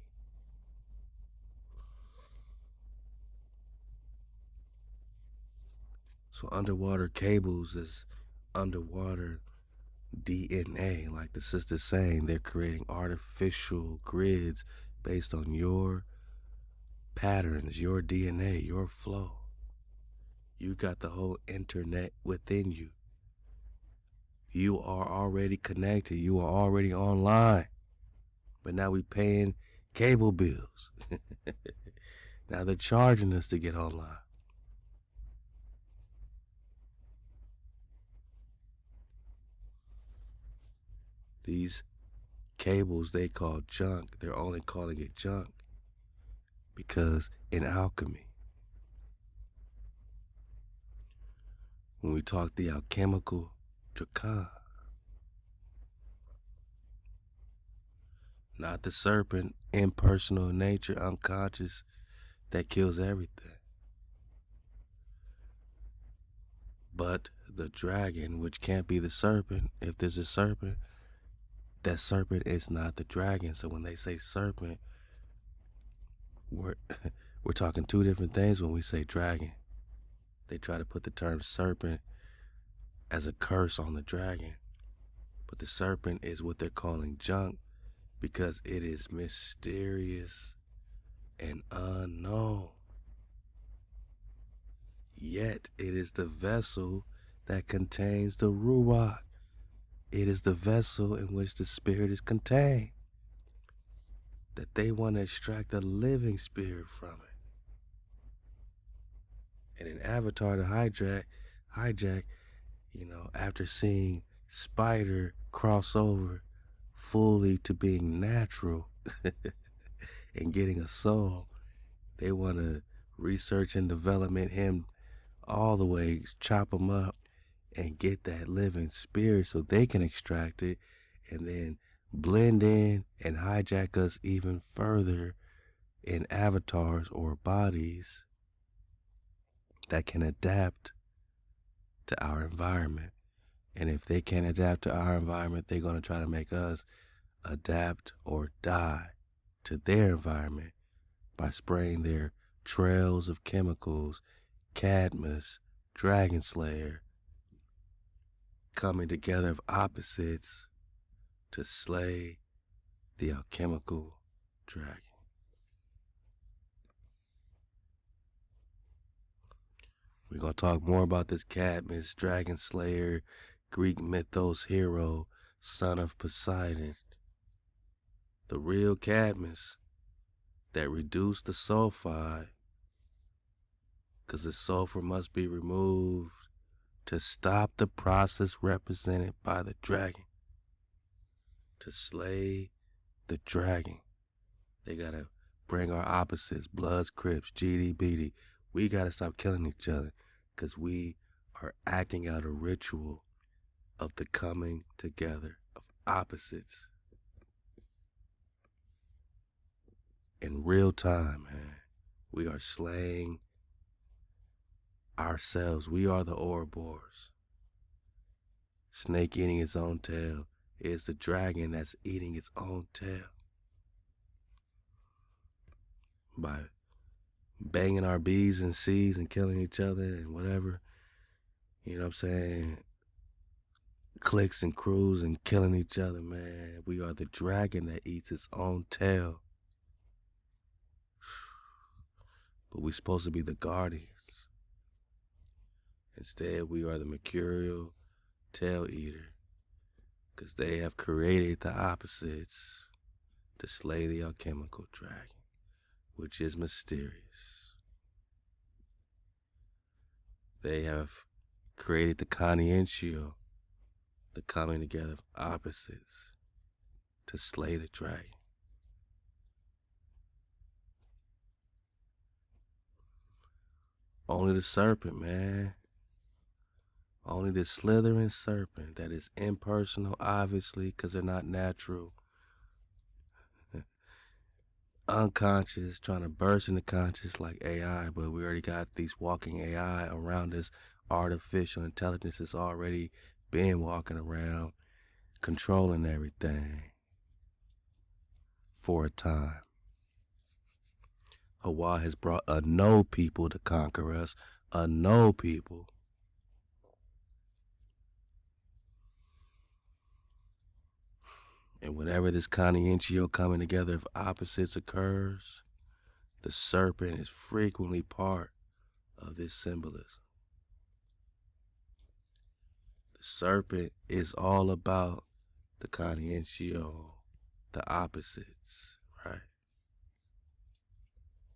So underwater cables is underwater DNA. Like the sister's saying, they're creating artificial grids based on your patterns, your DNA, your flow. You got the whole internet within you. You are already connected. You are already online. But now we paying cable bills. Now they're charging us to get online. These cables they call junk, they're only calling it junk because in alchemy, when we talk the alchemical dracan, not the serpent, impersonal nature, unconscious, that kills everything, but the dragon, which can't be the serpent. If there's a serpent, that serpent is not the dragon. So when they say serpent, we're talking two different things when we say dragon. They try to put the term serpent as a curse on the dragon, but the serpent is what they're calling junk because it is mysterious and unknown. Yet it is the vessel that contains the ruach. It is the vessel in which the spirit is contained. That they want to extract the living spirit from it. And in Avatar to hijack, you know, after seeing Spider cross over fully to being natural and getting a soul, they want to research and development him all the way, chop him up and get that living spirit so they can extract it and then blend in and hijack us even further in avatars or bodies that can adapt to our environment. And if they can't adapt to our environment, they're going to try to make us adapt or die to their environment by spraying their trails of chemicals, Cadmus, Dragon Slayer, coming together of opposites to slay the alchemical dragon. We're going to talk more about this Cadmus, Dragon Slayer, Greek mythos hero, son of Poseidon. The real Cadmus that reduced the sulfide, because the sulfur must be removed to stop the process represented by the dragon, to slay the dragon. They gotta bring our opposites, Bloods, Crips, GD, BD. We gotta stop killing each other because we are acting out a ritual of the coming together of opposites in real time, man. We are slaying ourselves. We are the Ouroboros. Snake eating its own tail is the dragon that's eating its own tail. By banging our B's and C's and killing each other and whatever, you know what I'm saying? Cliques and crews and killing each other, man. We are the dragon that eats its own tail. But we're supposed to be the guardians. Instead, we are the mercurial tail eater, because they have created the opposites to slay the alchemical dragon, which is mysterious. They have created the conscientio, the coming together of opposites to slay the dragon. Only the serpent, man. Only the slithering serpent that is impersonal, obviously, because they're not natural. Unconscious, trying to burst into conscious like AI, but we already got these walking AI around us. Artificial intelligence is already been walking around, controlling everything for a time. HaWah has brought a no people to conquer us, a no people. And whenever this conscientio coming together of opposites occurs, the serpent is frequently part of this symbolism. The serpent is all about the conscientio, the opposites, right?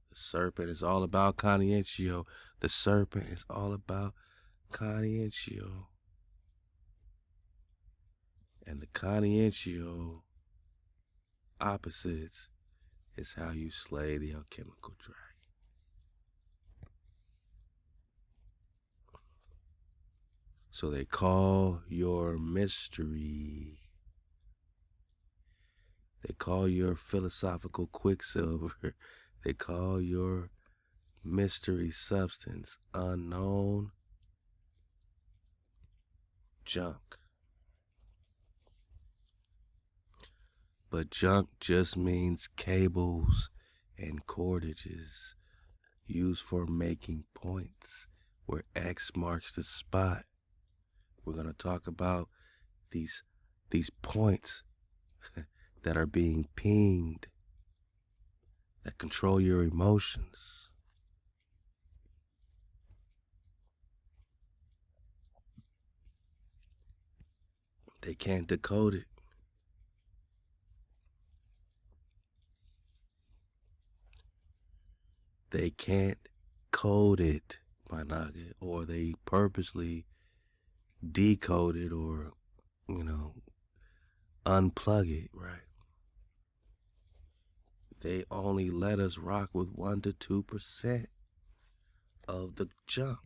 The serpent is all about conscientio. The serpent is all about conscientio. And the conscientio opposites is how you slay the alchemical dragon. So they call your mystery, they call your philosophical quicksilver, they call your mystery substance unknown junk. But junk just means cables and cordages used for making points where X marks the spot. We're going to talk about these points that are being pinged, that control your emotions. They can't decode it. They can't code it, my nugget, or they purposely decode it or, unplug it, right? They only let us rock with 1 to 2% of the junk.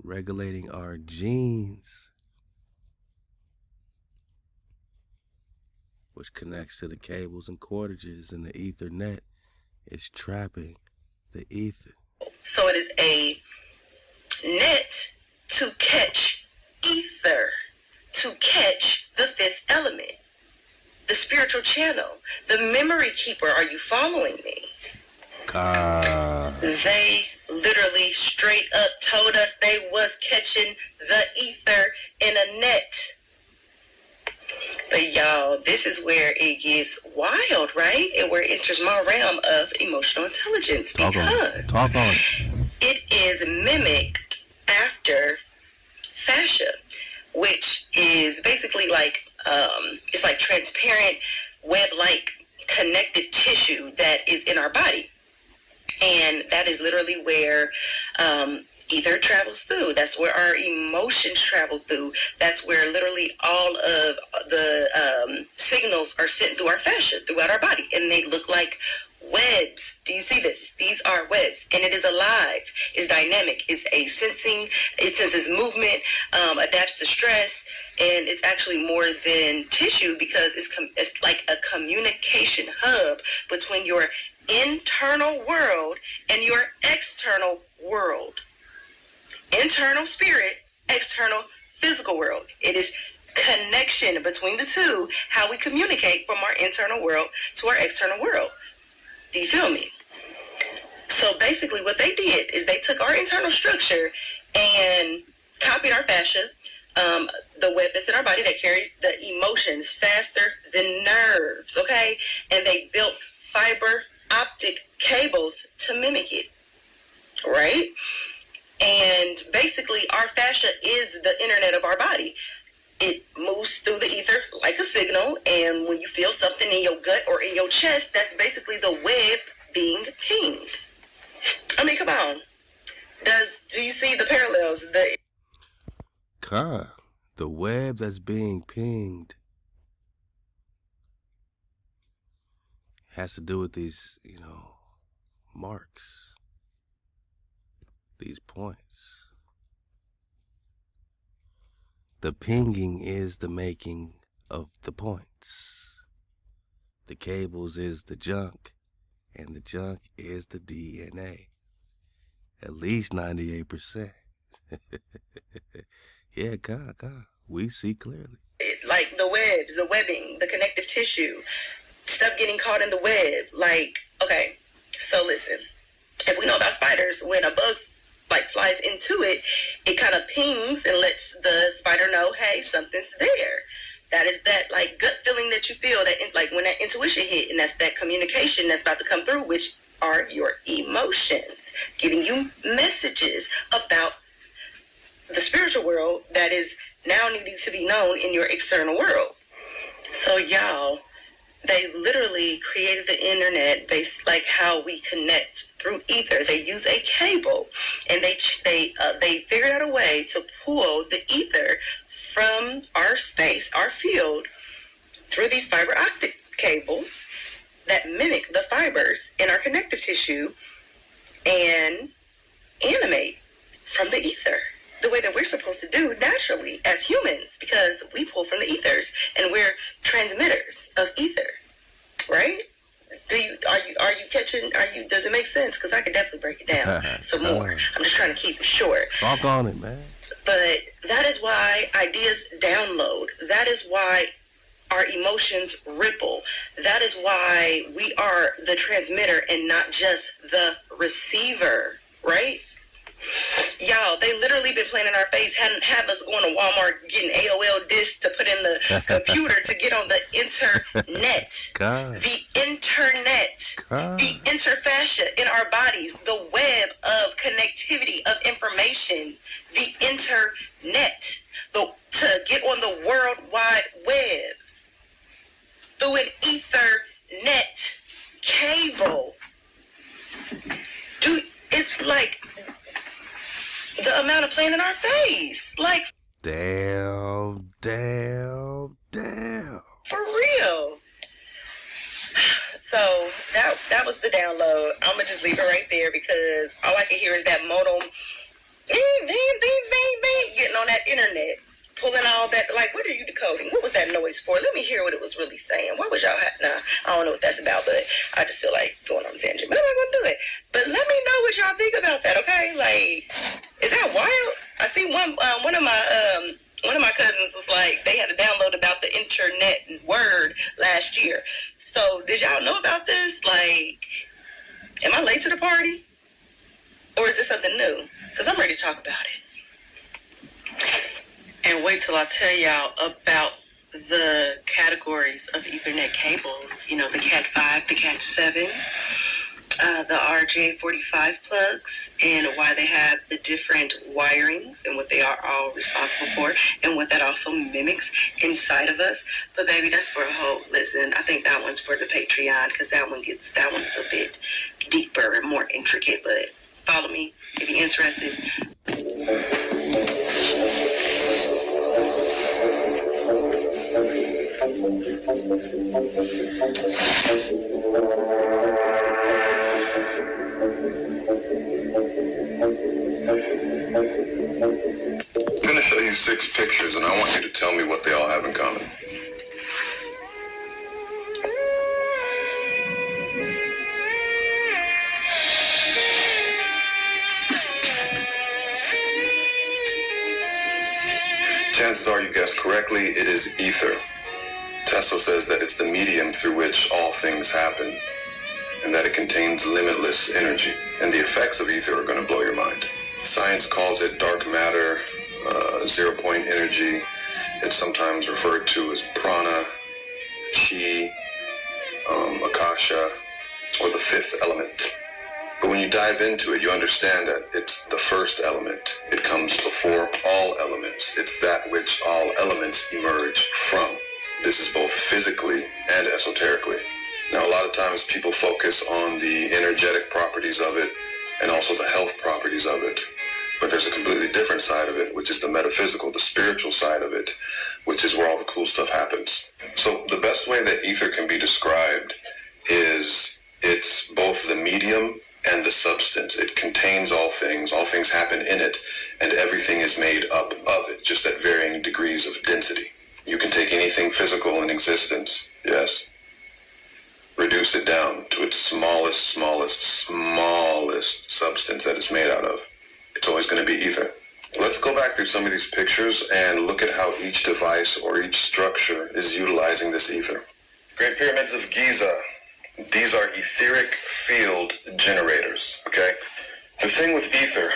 Regulating our genes, which connects to the cables and cordages in the Ethernet, is trapping the ether.
So it is a net to catch ether, to catch the fifth element, the spiritual channel, the memory keeper. Are you following me? They literally straight up told us they was catching the ether in a net. But y'all, this is where it gets wild, right? And where it enters my realm of emotional intelligence, because
Talk on.
It is mimicked after fascia, which is basically like it's like transparent web-like connective tissue that is in our body. And that is literally where ether travels through. That's where our emotions travel through. That's where literally all of the signals are sent through our fascia, throughout our body. And they look like webs. Do you see this? These are webs. And it is alive. It's dynamic. It's a sensing. It senses movement, adapts to stress. And it's actually more than tissue, because it's like a communication hub between your internal world and your external world. Internal spirit, external physical world. It is connection between the two, how we communicate from our internal world to our external world. Do you feel me? So basically what they did is they took our internal structure and copied our fascia, the web that's in our body that carries the emotions faster than nerves, okay? And they built fiber optic cables to mimic it, right? And basically our fascia is the internet of our body. It moves through the ether like a signal, and when you feel something in your gut or in your chest, that's basically the web being pinged. I mean, come on. Do you see the parallels?
The web that's being pinged has to do with these, marks, these points. The pinging is the making of the points. The cables is the junk, and the junk is the DNA. At least 98%. Yeah, God, we see clearly.
Like the webs, the webbing, the connective tissue, stuff getting caught in the web. Like, okay, so listen. If we know about spiders, when a bug flies into it, it kind of pings and lets the spider know, hey, something's there. That is that gut feeling that you feel, that when that intuition hit, and that's that communication that's about to come through, which are your emotions, giving you messages about the spiritual world that is now needing to be known in your external world. So y'all, they literally created the internet based like how we connect through ether. They use a cable, and they figured out a way to pull the ether from our space, our field, through these fiber optic cables that mimic the fibers in our connective tissue and animate from the ether the way that we're supposed to do naturally as humans, because we pull from the ethers and we're transmitters of ether, right? Are you catching? Does it make sense? Because I could definitely break it down some more. I'm just trying to keep it short.
Talk on it, man.
But that is why ideas download. That is why our emotions ripple. That is why we are the transmitter and not just the receiver, right? Y'all, they literally been playing in our face, have us going to Walmart getting AOL discs to put in the computer to get on the internet.
God.
The internet.
God.
The interfascia in our bodies. The web of connectivity of information. The internet. To get on the World Wide Web. Through an Ethernet cable. Dude, it's like the amount of playing in our face. Like,
Damn.
for real. So that was the download. I'm gonna just leave it right there, because all I can hear is that modem getting on that internet, pulling all that. Like, what are you decoding? What was that noise for? Let me hear what it was really saying. Why was y'all nah, I don't know what that's about, but I just feel like going on a tangent. But I'm not gonna do it. But let me know what y'all think about that, okay? Like, is that wild? I see one of my cousins was like, they had a download about the internet word last year. So did y'all know about this? Like, am I late to the party? Or is this something new? Because I'm ready to talk about it. And wait till I tell y'all about the categories of Ethernet cables. You know, the Cat 5, the Cat 7. the RJ45 plugs and why they have the different wirings and what they are all responsible for and what that also mimics inside of us. But baby, that's for a whole, listen, I think that one's for the Patreon because that one's a bit deeper and more intricate, but follow me if you're interested.
I'm going to show you 6 pictures, and I want you to tell me what they all have in common. Chances are you guessed correctly, it is ether. Tesla says that it's the medium through which all things happen, and that it contains limitless energy. And the effects of ether are going to blow your mind. Science calls it dark matter, zero-point energy. It's sometimes referred to as prana, chi, akasha, or the 5th element. But when you dive into it, you understand that it's the first element. It comes before all elements. It's that which all elements emerge from. This is both physically and esoterically. Now, a lot of times people focus on the energetic properties of it and also the health properties of it. But there's a completely different side of it, which is the metaphysical, the spiritual side of it, which is where all the cool stuff happens. So the best way that ether can be described is it's both the medium and the substance. It contains all things happen in it, and everything is made up of it, just at varying degrees of density. You can take anything physical in existence, yes, reduce it down to its smallest substance that it's made out of. It's always going to be ether. Let's go back through some of these pictures and look at how each device or each structure is utilizing this ether. Great Pyramids of Giza. These are etheric field generators, okay? The thing with ether,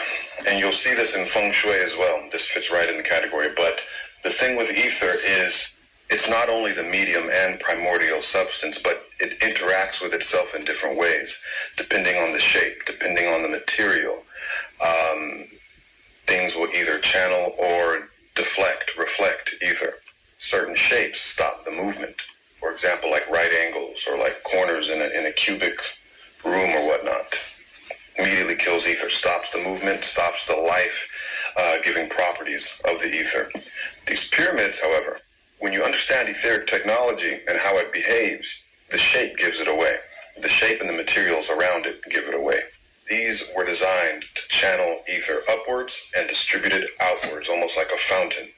and you'll see this in feng shui as well, this fits right in the category, but the thing with ether is it's not only the medium and primordial substance, but it interacts with itself in different ways, depending on the shape, depending on the material. Things will either channel or deflect, reflect ether. Certain shapes stop the movement. For example, like right angles or like corners in a cubic room or whatnot. Immediately kills ether, stops the movement, stops the life-giving properties of the ether. These pyramids, however, when you understand etheric technology and how it behaves, the shape gives it away. The shape and the materials around it give it away. These were designed to channel ether upwards and distribute it outwards, almost like a fountain.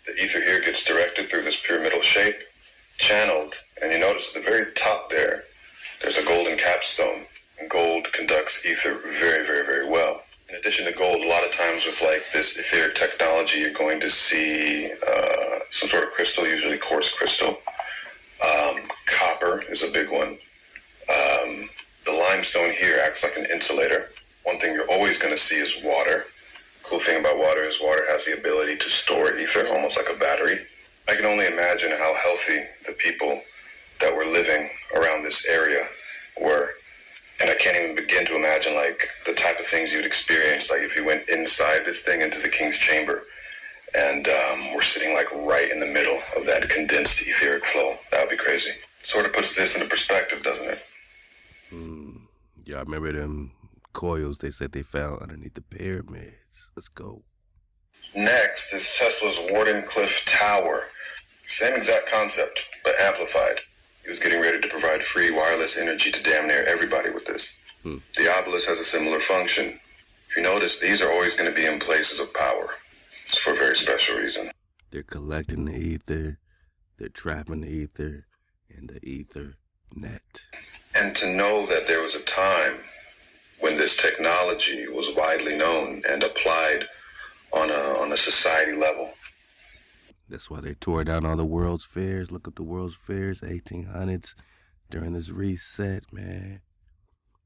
The ether here gets directed through this pyramidal shape, channeled, and you notice at the very top there's a golden capstone, and gold conducts ether very, very, very well. In addition to gold, a lot of times with like this etheric technology, you're going to see some sort of crystal, usually quartz crystal. Copper is a big one. The limestone here acts like an insulator. One thing you're always going to see is water. Cool thing about water is water has the ability to store ether, almost like a battery. I can only imagine how healthy the people that were living around this area were. And I can't even begin to imagine like the type of things you'd experience, like if you went inside this thing into the king's chamber and we're sitting like right in the middle of that condensed etheric flow. That would be crazy. Sort of puts this into perspective, doesn't it?
Yeah, I remember them coils they said they found underneath the pyramids. Let's go.
Next is Tesla's Wardenclyffe Tower. Same exact concept, but amplified. He was getting ready to provide free wireless energy to damn near everybody with this. The obelisk has a similar function. If you notice, these are always going to be in places of power. It's for a very special reason.
They're collecting the ether, they're trapping the ether, and the ether net.
And to know that there was a time when this technology was widely known and applied on a society level.
That's why they tore down all the World's Fairs. Look up the World's Fairs, 1800s, during this reset, man.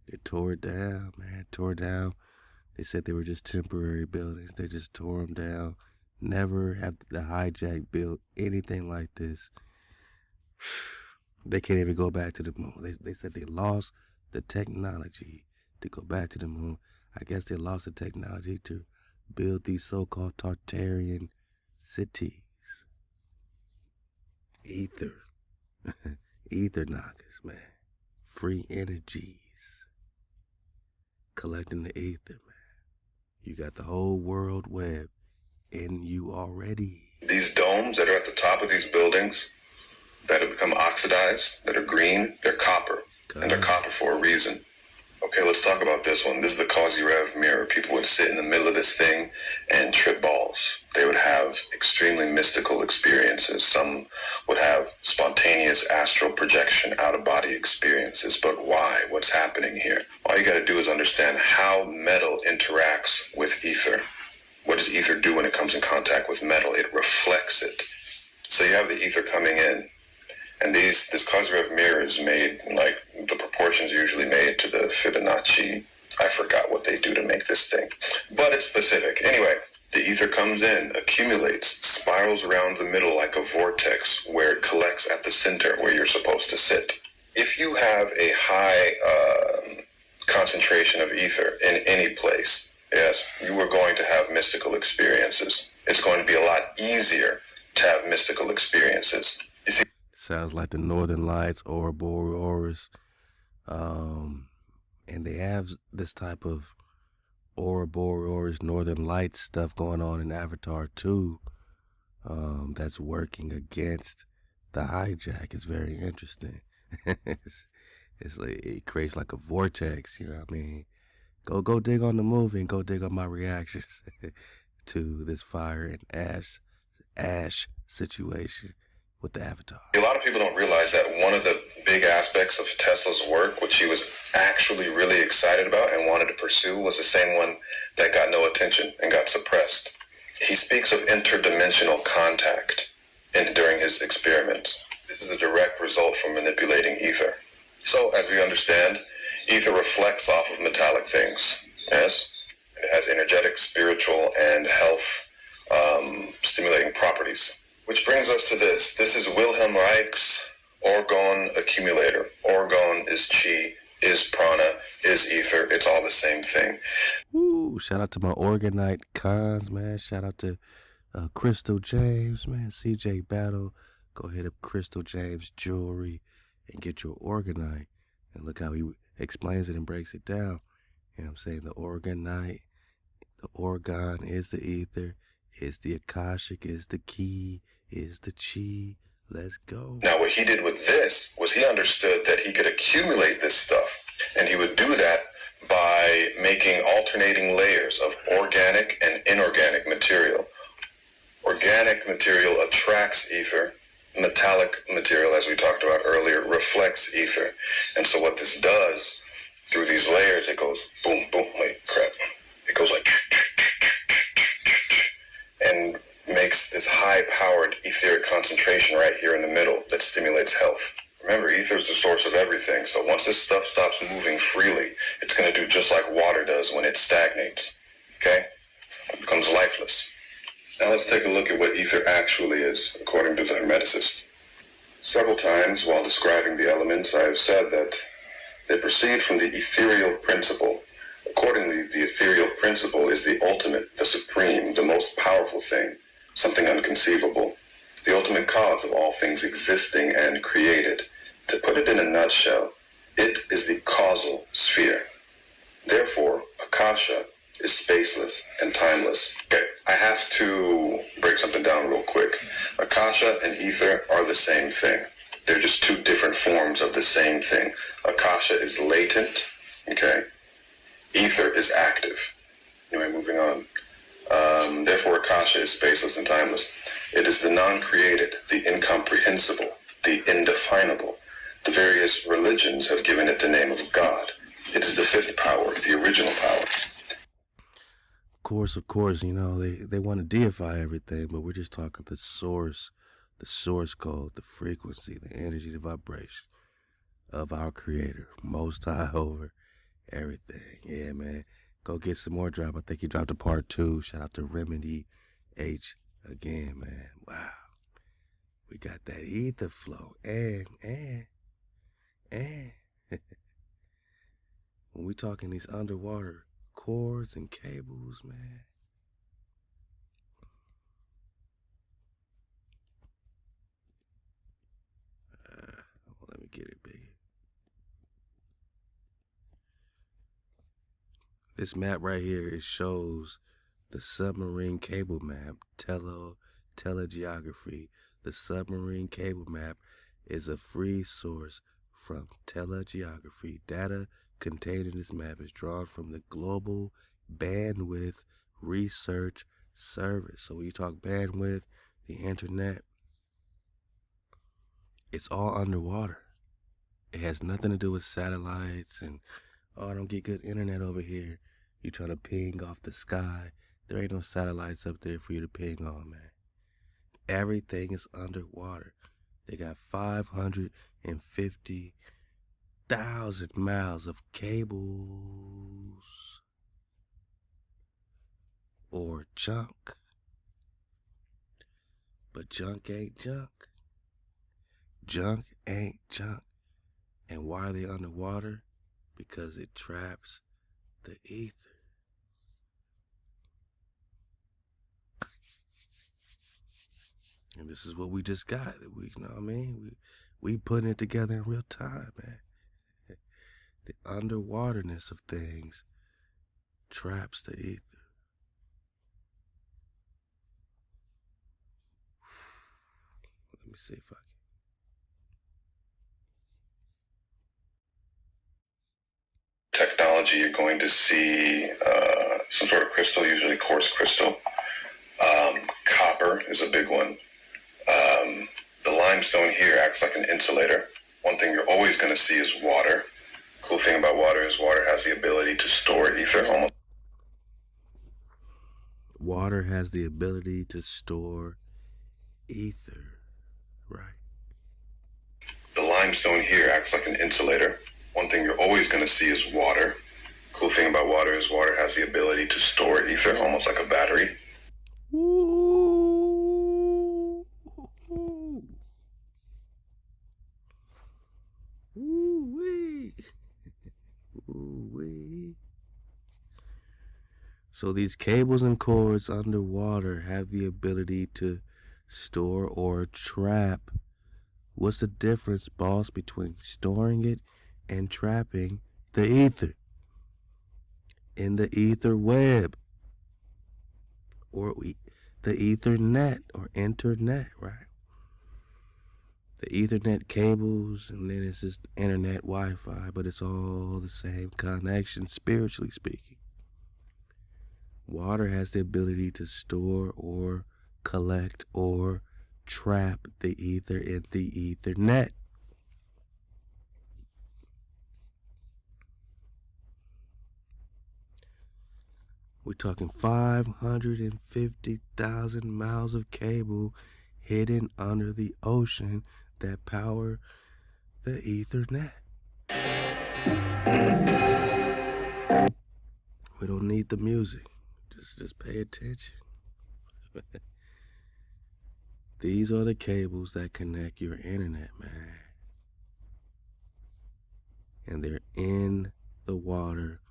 They tore it down, man, tore down. They said they were just temporary buildings. They just tore them down. Never have the hijack built anything like this. They can't even go back to the moon. They said they lost the technology to go back to the moon. I guess they lost the technology to build these so-called Tartarian cities. Ether. Ether knockers, man. Free energies. Collecting the ether, man. You got the whole world web in you already.
These domes that are at the top of these buildings that have become oxidized, that are green, they're copper. And they're copper for a reason. Okay, let's talk about this one. This is the Quasi-Rev mirror. People would sit in the middle of this thing and trip balls. They would have extremely mystical experiences. Some would have spontaneous astral projection, out-of-body experiences. But why? What's happening here? All you got to do is understand how metal interacts with ether. What does ether do when it comes in contact with metal? It reflects it. So you have the ether coming in. And this Quasi-Rev mirror is made, like, the proportions usually made to the Fibonacci. I forgot what they do to make this thing. But it's specific. Anyway, the ether comes in, accumulates, spirals around the middle like a vortex where it collects at the center where you're supposed to sit. If you have a high concentration of ether in any place, yes, you are going to have mystical experiences. It's going to be a lot easier to have mystical experiences. You see,
sounds like the Northern Lights or Borealis. And they have this type of Aurora Borealis, Northern Lights stuff going on in Avatar 2 that's working against the hijack. It's very interesting. it's like, it creates like a vortex, you know what I mean? Go dig on the movie and go dig on my reactions to this fire and ash situation with the Avatar.
a lot of people don't realize that one of the big aspects of Tesla's work, which he was actually really excited about and wanted to pursue, was the same one that got no attention and got suppressed. He speaks of interdimensional contact during his experiments. This is a direct result from manipulating ether. So, as we understand, ether reflects off of metallic things, yes? It has energetic, spiritual, and health stimulating properties. Which brings us to this. This is Wilhelm Reich's orgone accumulator. Orgone is chi, is prana, is ether. It's all the same thing.
Woo! Shout out to my orgonite cons, man. Shout out to Crystal James, man. CJ Battle. Go hit up Crystal James Jewelry and get your orgonite. And look how he explains it and breaks it down. You know what I'm saying? The orgonite, the orgone is the ether, is the akashic, is the key, is the chi. Let's go.
Now, what he did with this was he understood that he could accumulate this stuff. And he would do that by making alternating layers of organic and inorganic material. Organic material attracts ether. Metallic material, as we talked about earlier, reflects ether. And so what this does, through these layers, it goes boom, boom, wait, crap. It goes like, and makes this high-powered etheric concentration right here in the middle that stimulates health. Remember, ether is the source of everything, so once this stuff stops moving freely, it's going to do just like water does when it stagnates, okay? It becomes lifeless. Now let's take a look at what ether actually is, according to the Hermeticists. Several times while describing the elements, I have said that they proceed from the ethereal principle. Accordingly, the ethereal principle is the ultimate, the supreme, the most powerful thing, something unconceivable, the ultimate cause of all things existing and created. To put it in a nutshell, it is the causal sphere. Therefore, Akasha is spaceless and timeless. Okay, I have to break something down real quick. Akasha and ether are the same thing. They're just two different forms of the same thing. Akasha is latent, okay? Ether is active. Anyway, moving on. Therefore, Akasha is spaceless and timeless. It is the non-created, the incomprehensible, the indefinable. The various religions have given it the name of God. It is the fifth power, the original power.
Of course, you know, they want to deify everything, but we're just talking the source code, the frequency, the energy, the vibration of our creator, most high over everything. Yeah, man. Go get some more drop. I think he dropped a part 2. Shout out to Remedy H again, man. Wow. We got that ether flow. And when we talking these underwater cords and cables, man. Let me get it big. This map right here, it shows the submarine cable map, telegeography. The submarine cable map is a free source from telegeography. Data contained in this map is drawn from the Global Bandwidth Research Service. So when you talk bandwidth, the internet, it's all underwater. It has nothing to do with satellites and, oh, I don't get good internet over here. You trying to ping off the sky. There ain't no satellites up there for you to ping on, man. Everything is underwater. They got 550,000 miles of cables or junk. But junk ain't junk. Junk ain't junk. And why are they underwater? Because it traps the ether. And this is what we just got. We, you know what I mean? We putting it together in real time, man. The underwaterness of things traps the ether. Let me see if I
can. Technology, you're going to see some sort of crystal, usually quartz crystal. Copper is a big one. The limestone here acts like an insulator. One thing you're always going to see is water. Cool thing about water is water has the ability to store ether.
Water has the ability to store ether, right?
The limestone here acts like an insulator. One thing you're always going to see is water. Cool thing about water is water has the ability to store ether, almost like a battery.
Ooh. Ooh-wee. Ooh-wee. So these cables and cords underwater have the ability to store or trap. What's the difference, boss, between storing it and trapping the ether in the ether web or the Ethernet or internet, right? The Ethernet cables, and then it's just internet Wi-Fi, but it's all the same connection, spiritually speaking. Water has the ability to store or collect or trap the ether in the Ethernet. We're talking 550,000 miles of cable hidden under the ocean that power the Ethernet. We don't need the music. Just pay attention. These are the cables that connect your internet, man. And they're in the water,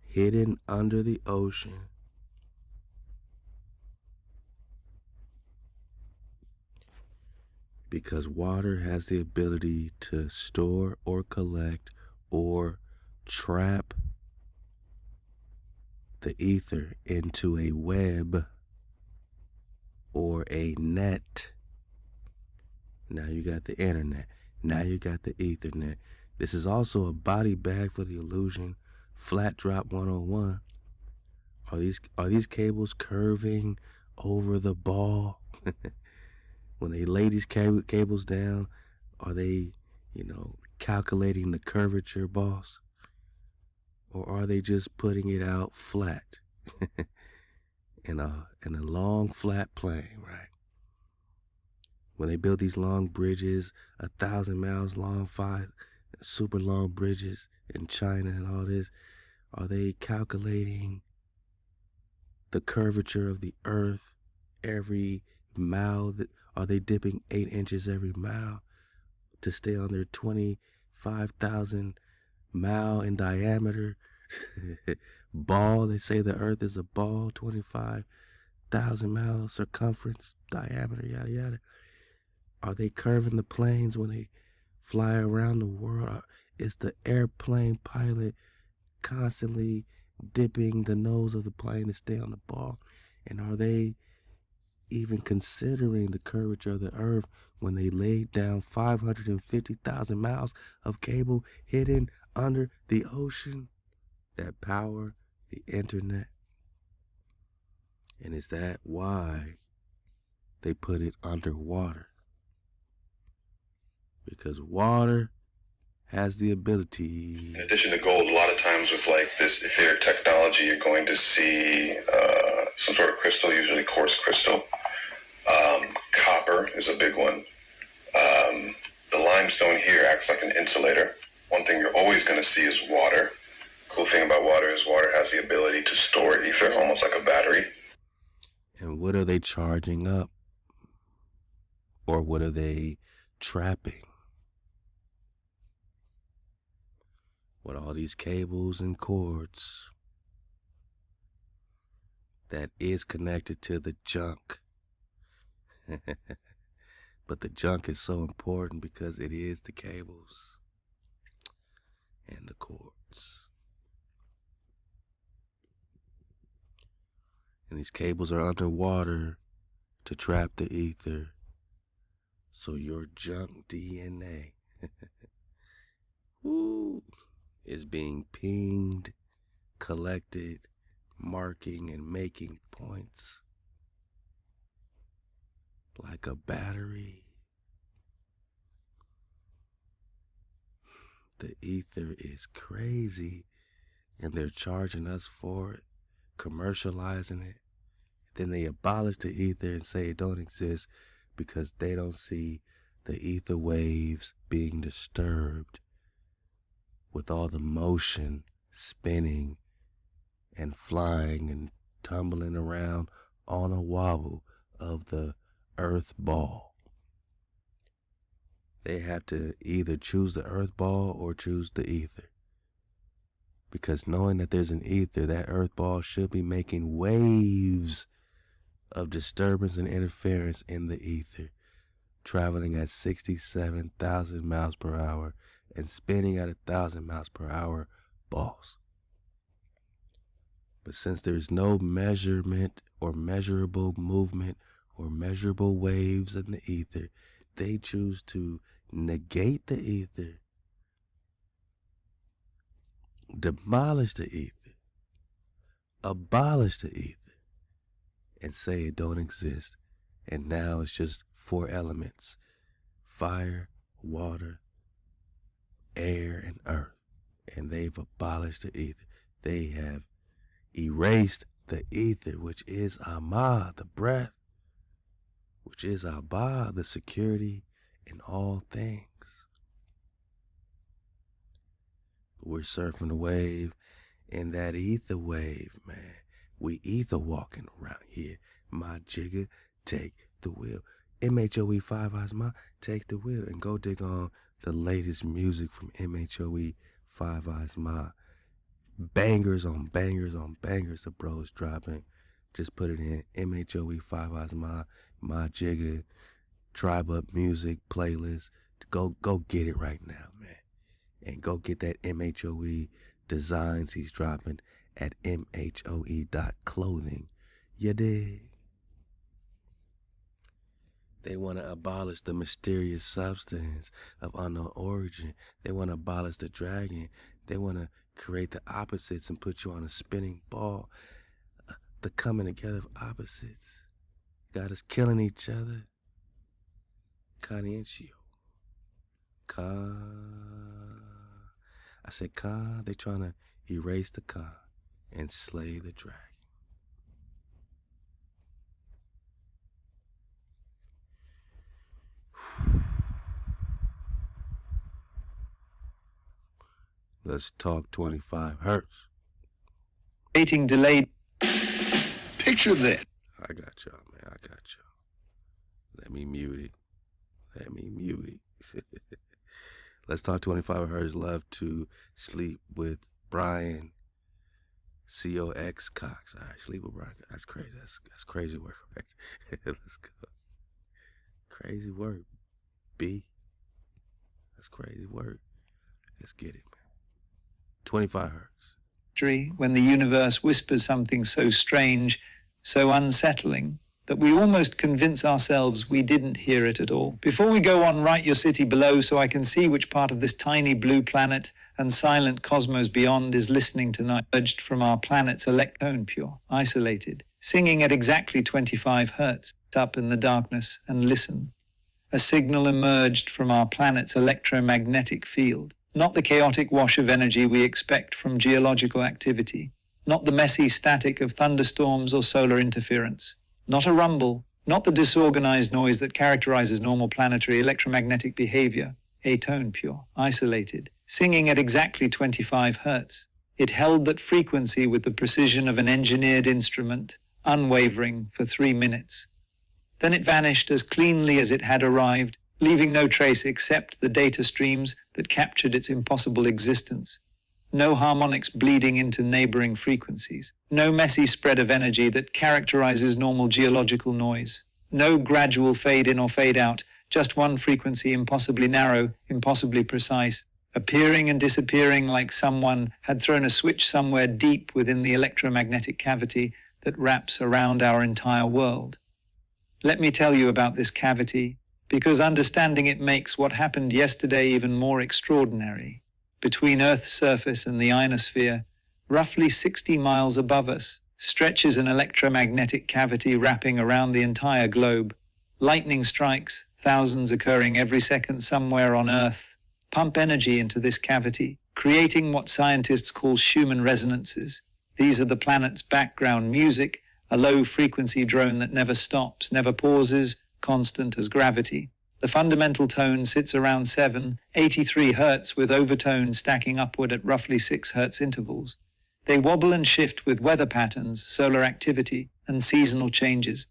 hidden under the ocean. Because water has the ability to store or collect or trap the ether into a web or a net. Now you got the internet. Now you got the Ethernet. This is also a body bag for the illusion. Flat drop 101. Are these cables curving over the ball? When they lay these cables down, are they, calculating the curvature, boss? Or are they just putting it out flat in a long flat plane, right? When they build these long bridges, 1,000 miles long, 5 super long bridges in China and all this, are they calculating the curvature of the earth every mile? Are they dipping 8 inches every mile to stay on their 25,000 mile in diameter. Ball, they say the earth is a ball, 25,000 miles circumference, diameter, yada, yada. Are they curving the planes when they fly around the world? Is the airplane pilot constantly dipping the nose of the plane to stay on the ball? And are they even considering the curvature of the earth when they laid down 550,000 miles of cable hidden under the ocean that power the internet? And is that why they put it underwater? Because water has the ability.
In addition to gold, a lot of times with like this etheric technology, you're going to see some sort of crystal, usually quartz crystal. Copper is a big one. The limestone here acts like an insulator. One thing you're always going to see is water. Cool thing about water is water has the ability to store ether, almost like a battery.
And what are they charging up? Or what are they trapping? With all these cables and cords that is connected to the junk. But the junk is so important because it is the cables and the cords. And these cables are underwater to trap the ether. So your junk DNA is being pinged, collected, marking and making points like a battery. The ether is crazy, and they're charging us for it, commercializing it. Then they abolish the ether and say it don't exist because they don't see the ether waves being disturbed with all the motion spinning and flying and tumbling around on a wobble of the earth ball. They have to either choose the earth ball or choose the ether. Because knowing that there's an ether, that earth ball should be making waves of disturbance and interference in the ether, traveling at 67,000 miles per hour and spinning at 1,000 miles per hour balls. But since there's no measurement or measurable movement or measurable waves in the ether, they choose to negate the ether, demolish the ether, abolish the ether, and say it don't exist. And now it's just 4 elements: fire, water, air, and earth. And they've abolished the ether. They have erased the ether, which is Ama, the breath, which is Abba, the security in all things. We're surfing the wave, and that ether wave, man. We ether walking around here. My jigger, take the wheel. MHOE 5 Eyes Ma, take the wheel. And go dig on the latest music from MHOE 5 Eyes Ma. Bangers on bangers on bangers the bro is dropping. Just put it in MHOE 5 Eyes Ma, My Jigger, Tribe Up Music playlist. Go get it right now, man. And go get that MHOE designs he's dropping at mhoe.clothing. You dig? They want to abolish the mysterious substance of unknown origin. They want to abolish the dragon. They want to create the opposites and put you on a spinning ball. The coming together of opposites got us killing each other. Conscientio. I said Khan, they trying to erase the Khan and slay the dragon. Let's talk 25 hertz.
Waiting delayed.
Picture that.
I got y'all, man. I got y'all. Let me mute it. Let's talk 25 hertz. Love to sleep with Brian COX Cox. All right, sleep with Brian. That's crazy. That's crazy work. Right? Let's go. Crazy work, B. That's crazy work. Let's get it, man. 25 hertz.
When the universe whispers something so strange, so unsettling, that we almost convince ourselves we didn't hear it at all. Before we go on, write your city below so I can see which part of this tiny blue planet and silent cosmos beyond is listening tonight, urged from our planet's electron pure, isolated, singing at exactly 25 hertz, up in the darkness and listen. A signal emerged from our planet's electromagnetic field. Not the chaotic wash of energy we expect from geological activity, not the messy static of thunderstorms or solar interference, not a rumble, not the disorganized noise that characterizes normal planetary electromagnetic behavior, atone pure, isolated, singing at exactly 25 hertz. It held that frequency with the precision of an engineered instrument, unwavering for 3 minutes. Then it vanished as cleanly as it had arrived, leaving no trace except the data streams that captured its impossible existence. No harmonics bleeding into neighboring frequencies. No messy spread of energy that characterizes normal geological noise. No gradual fade in or fade out, just one frequency impossibly narrow, impossibly precise, appearing and disappearing like someone had thrown a switch somewhere deep within the electromagnetic cavity that wraps around our entire world. Let me tell you about this cavity, because understanding it makes what happened yesterday even more extraordinary. Between Earth's surface and the ionosphere, roughly 60 miles above us, stretches an electromagnetic cavity wrapping around the entire globe. Lightning strikes, thousands occurring every second somewhere on Earth, pump energy into this cavity, creating what scientists call Schumann resonances. These are the planet's background music, a low-frequency drone that never stops, never pauses, constant as gravity. The fundamental tone sits around 783 hertz with overtones stacking upward at roughly 6 hertz intervals. They wobble and shift with weather patterns, solar activity, and seasonal changes.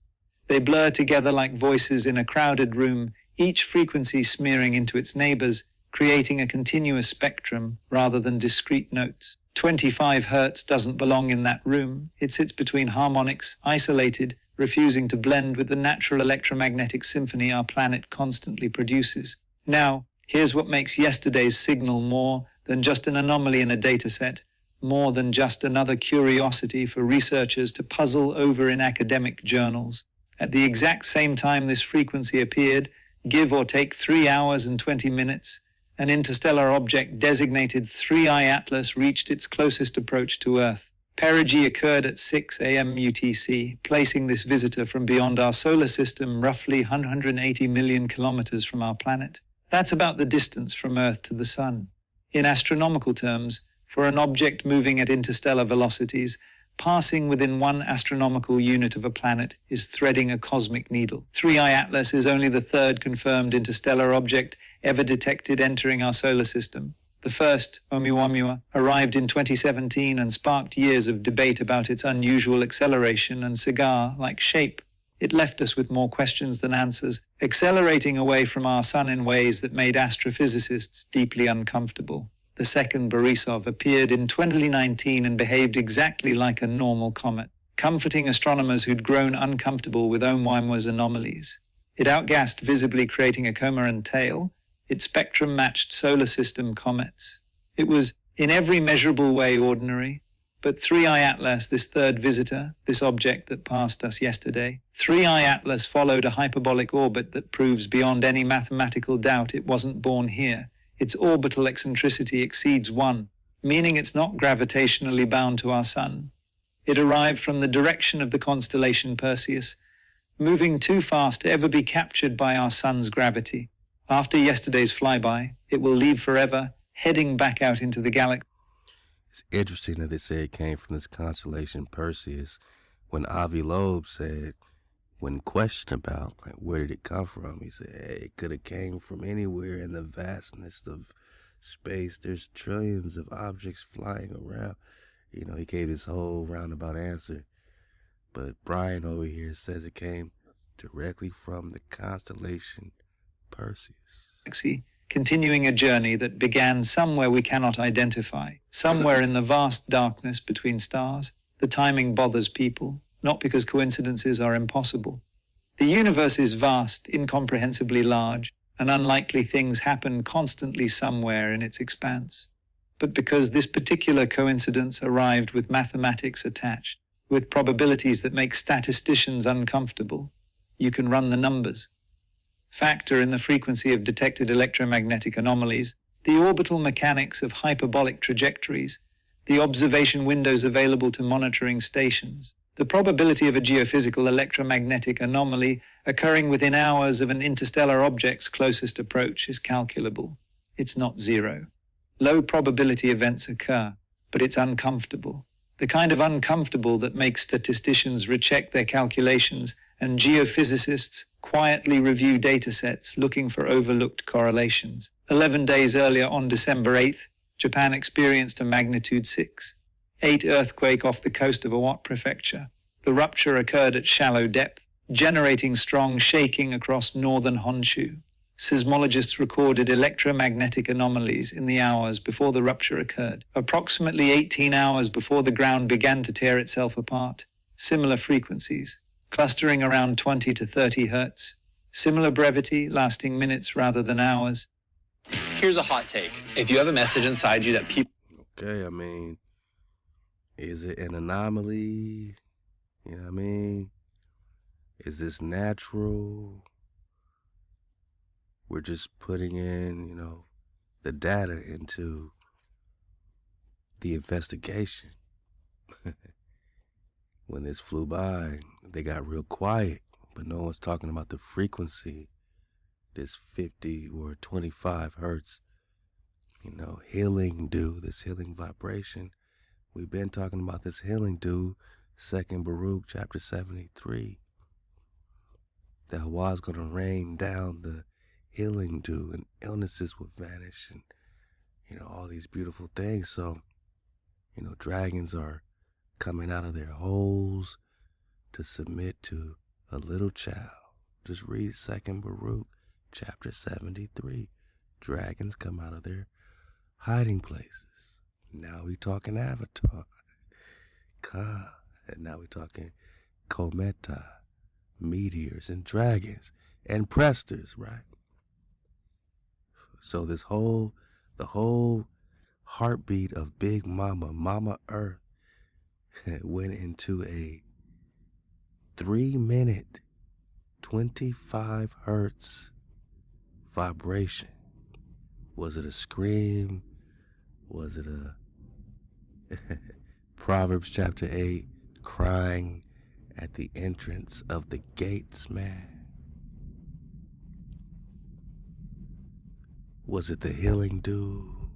They blur together like voices in a crowded room, each frequency smearing into its neighbors, creating a continuous spectrum rather than discrete notes. 25 hertz doesn't belong in that room. It sits between harmonics, isolated, refusing to blend with the natural electromagnetic symphony our planet constantly produces. Now, here's what makes yesterday's signal more than just an anomaly in a dataset, more than just another curiosity for researchers to puzzle over in academic journals. At the exact same time this frequency appeared, give or take 3 hours and 20 minutes, an interstellar object designated 3I Atlas reached its closest approach to Earth. Perigee occurred at 6 a.m. UTC, placing this visitor from beyond our solar system roughly 180 million kilometers from our planet. That's about the distance from Earth to the Sun. In astronomical terms, for an object moving at interstellar velocities, passing within 1 astronomical unit of a planet is threading a cosmic needle. 3I Atlas is only the 3rd confirmed interstellar object ever detected entering our solar system. The first, Oumuamua, arrived in 2017 and sparked years of debate about its unusual acceleration and cigar-like shape. It left us with more questions than answers, accelerating away from our sun in ways that made astrophysicists deeply uncomfortable. The second, Borisov, appeared in 2019 and behaved exactly like a normal comet, comforting astronomers who'd grown uncomfortable with Oumuamua's anomalies. It outgassed, visibly creating a cormorant tail. Its spectrum matched solar system comets. It was, in every measurable way, ordinary. But 3I Atlas, this 3rd visitor, this object that passed us yesterday, 3I Atlas followed a hyperbolic orbit that proves beyond any mathematical doubt it wasn't born here. Its orbital eccentricity exceeds 1, meaning it's not gravitationally bound to our sun. It arrived from the direction of the constellation Perseus, moving too fast to ever be captured by our sun's gravity. After yesterday's flyby, it will leave forever, heading back out into the galaxy.
It's interesting that they say it came from this constellation Perseus, when Avi Loeb said, when questioned about like where did it come from, he said, hey, it could have came from anywhere in the vastness of space. There's trillions of objects flying around. You know, he gave this whole roundabout answer. But Brian over here says it came directly from the constellation Perseus.
continuing a journey that began somewhere we cannot identify, somewhere in the vast darkness between stars. The timing bothers people, not because coincidences are impossible. The universe is vast, incomprehensibly large, and unlikely things happen constantly somewhere in its expanse. But because this particular coincidence arrived with mathematics attached, with probabilities that make statisticians uncomfortable, you can run the numbers. Factor in the frequency of detected electromagnetic anomalies, the orbital mechanics of hyperbolic trajectories, the observation windows available to monitoring stations. The probability of a geophysical electromagnetic anomaly occurring within hours of an interstellar object's closest approach is calculable. It's not zero. Low probability events occur, but it's uncomfortable. The kind of uncomfortable that makes statisticians recheck their calculations and geophysicists quietly review datasets looking for overlooked correlations. 11 days earlier, on December 8th, Japan experienced a magnitude 6.8 earthquake off the coast of Watah Prefecture. The rupture occurred at shallow depth, generating strong shaking across northern Honshu. Seismologists recorded electromagnetic anomalies in the hours before the rupture occurred, approximately 18 hours before the ground began to tear itself apart. Similar frequencies, clustering around 20 to 30 hertz. Similar brevity, lasting minutes rather than hours.
Here's a hot take. If you have a message inside you that people...
Okay, I mean, is it an anomaly? You know what I mean? Is this natural? We're just putting in, the data into the investigation. When this flew by, they got real quiet, but no one's talking about the frequency, this 50 or 25 hertz, healing dew, this healing vibration. We've been talking about this healing dew, 2nd Baruch, chapter 73. That HaWah is going to rain down the healing dew and illnesses will vanish and, all these beautiful things. So, dragons are coming out of their holes to submit to a little child. Just read 2nd Baruch, chapter 73. Dragons come out of their hiding places. Now we talking Avatar. And now we talking Comet, meteors and dragons and presters, right? So the whole heartbeat of Big Mama Earth, went into a 3-minute, 25 hertz vibration. Was it a scream? Was it a Proverbs chapter 8, crying at the entrance of the gates, man? Was it the healing dew?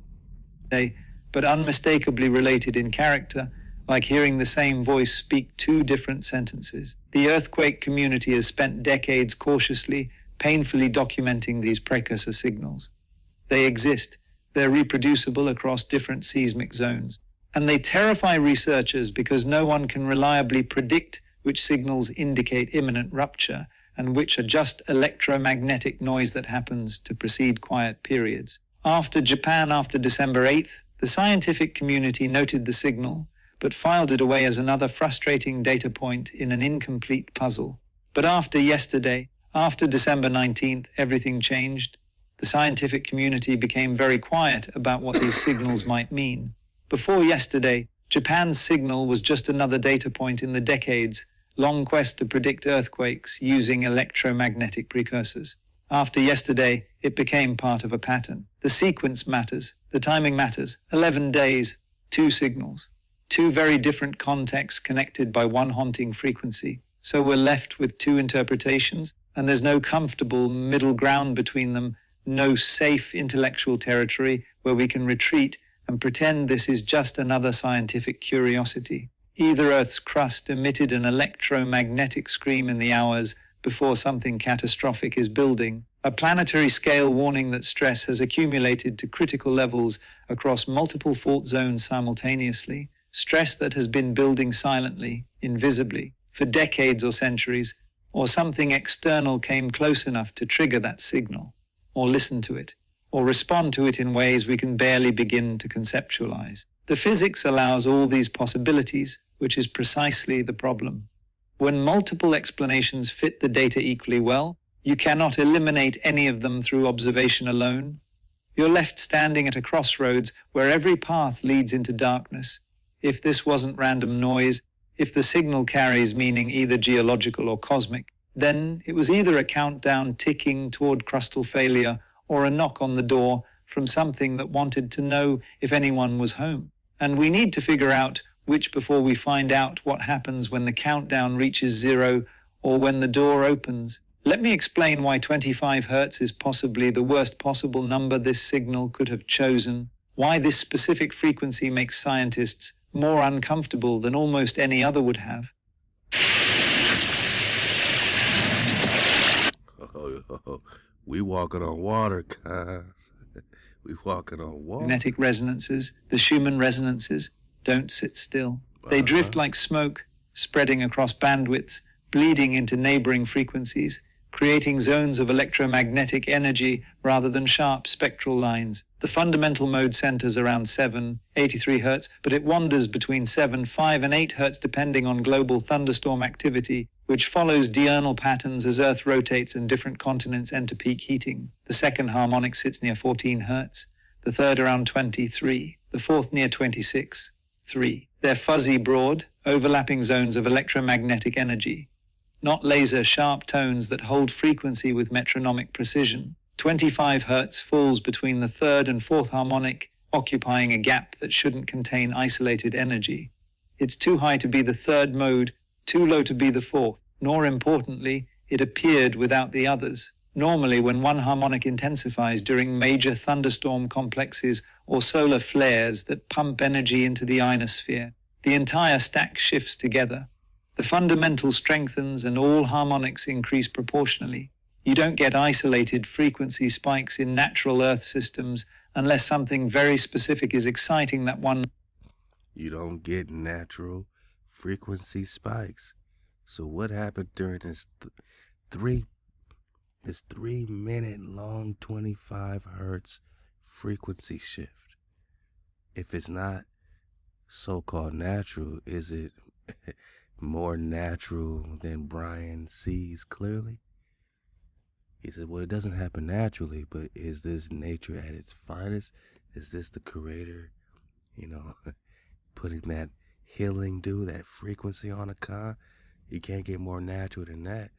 But unmistakably related in character, like hearing the same voice speak two different sentences. The earthquake community has spent decades cautiously, painfully documenting these precursor signals. They exist. They're reproducible across different seismic zones. And they terrify researchers because no one can reliably predict which signals indicate imminent rupture and which are just electromagnetic noise that happens to precede quiet periods. After December 8th, the scientific community noted the signal, but filed it away as another frustrating data point in an incomplete puzzle. But after yesterday, after December 19th, everything changed. The scientific community became very quiet about what these signals might mean. Before yesterday, Japan's signal was just another data point in the decades-long quest to predict earthquakes using electromagnetic precursors. After yesterday, it became part of a pattern. The sequence matters. The timing matters. 11 days, 2 signals. 2 very different contexts connected by one haunting frequency. So we're left with 2 interpretations, and there's no comfortable middle ground between them, no safe intellectual territory where we can retreat and pretend this is just another scientific curiosity. Either Earth's crust emitted an electromagnetic scream in the hours before something catastrophic is building, a planetary scale warning that stress has accumulated to critical levels across multiple fault zones simultaneously, stress that has been building silently, invisibly, for decades or centuries, or something external came close enough to trigger that signal, or listen to it, or respond to it in ways we can barely begin to conceptualize. The physics allows all these possibilities, which is precisely the problem. When multiple explanations fit the data equally well, you cannot eliminate any of them through observation alone. You're left standing at a crossroads where every path leads into darkness. If this wasn't random noise, if the signal carries meaning either geological or cosmic, then it was either a countdown ticking toward crustal failure or a knock on the door from something that wanted to know if anyone was home. And we need to figure out which before we find out what happens when the countdown reaches 0 or when the door opens. Let me explain why 25 Hertz is possibly the worst possible number this signal could have chosen, why this specific frequency makes scientists more uncomfortable than almost any other would have.
We walking on water, guys. We walking on water.
Magnetic resonances, the Schumann resonances, don't sit still. They drift like smoke, spreading across bandwidths, bleeding into neighboring frequencies, creating zones of electromagnetic energy rather than sharp spectral lines. The fundamental mode centers around 783 Hz, but it wanders between 7, 5, and 8 Hz depending on global thunderstorm activity, which follows diurnal patterns as Earth rotates and different continents enter peak heating. The second harmonic sits near 14 Hz, the third around 23, the fourth near 26, 3. They're fuzzy, broad, overlapping zones of electromagnetic energy, not laser-sharp tones that hold frequency with metronomic precision. 25 Hz falls between the third and fourth harmonic, occupying a gap that shouldn't contain isolated energy. It's too high to be the third mode, too low to be the fourth. Nor importantly, it appeared without the others. Normally, when one harmonic intensifies during major thunderstorm complexes or solar flares that pump energy into the ionosphere, the entire stack shifts together. The fundamental strengthens and all harmonics increase proportionally. You don't get isolated frequency spikes in natural Earth systems unless something very specific is exciting that one.
You don't get natural frequency spikes. So what happened during this 3-minute long 25 Hertz frequency shift? If it's not so-called natural, is it more natural than Brian sees clearly? He said, well, it doesn't happen naturally, but is this nature at its finest? Is this the creator, putting that healing that frequency on a car? You can't get more natural than that.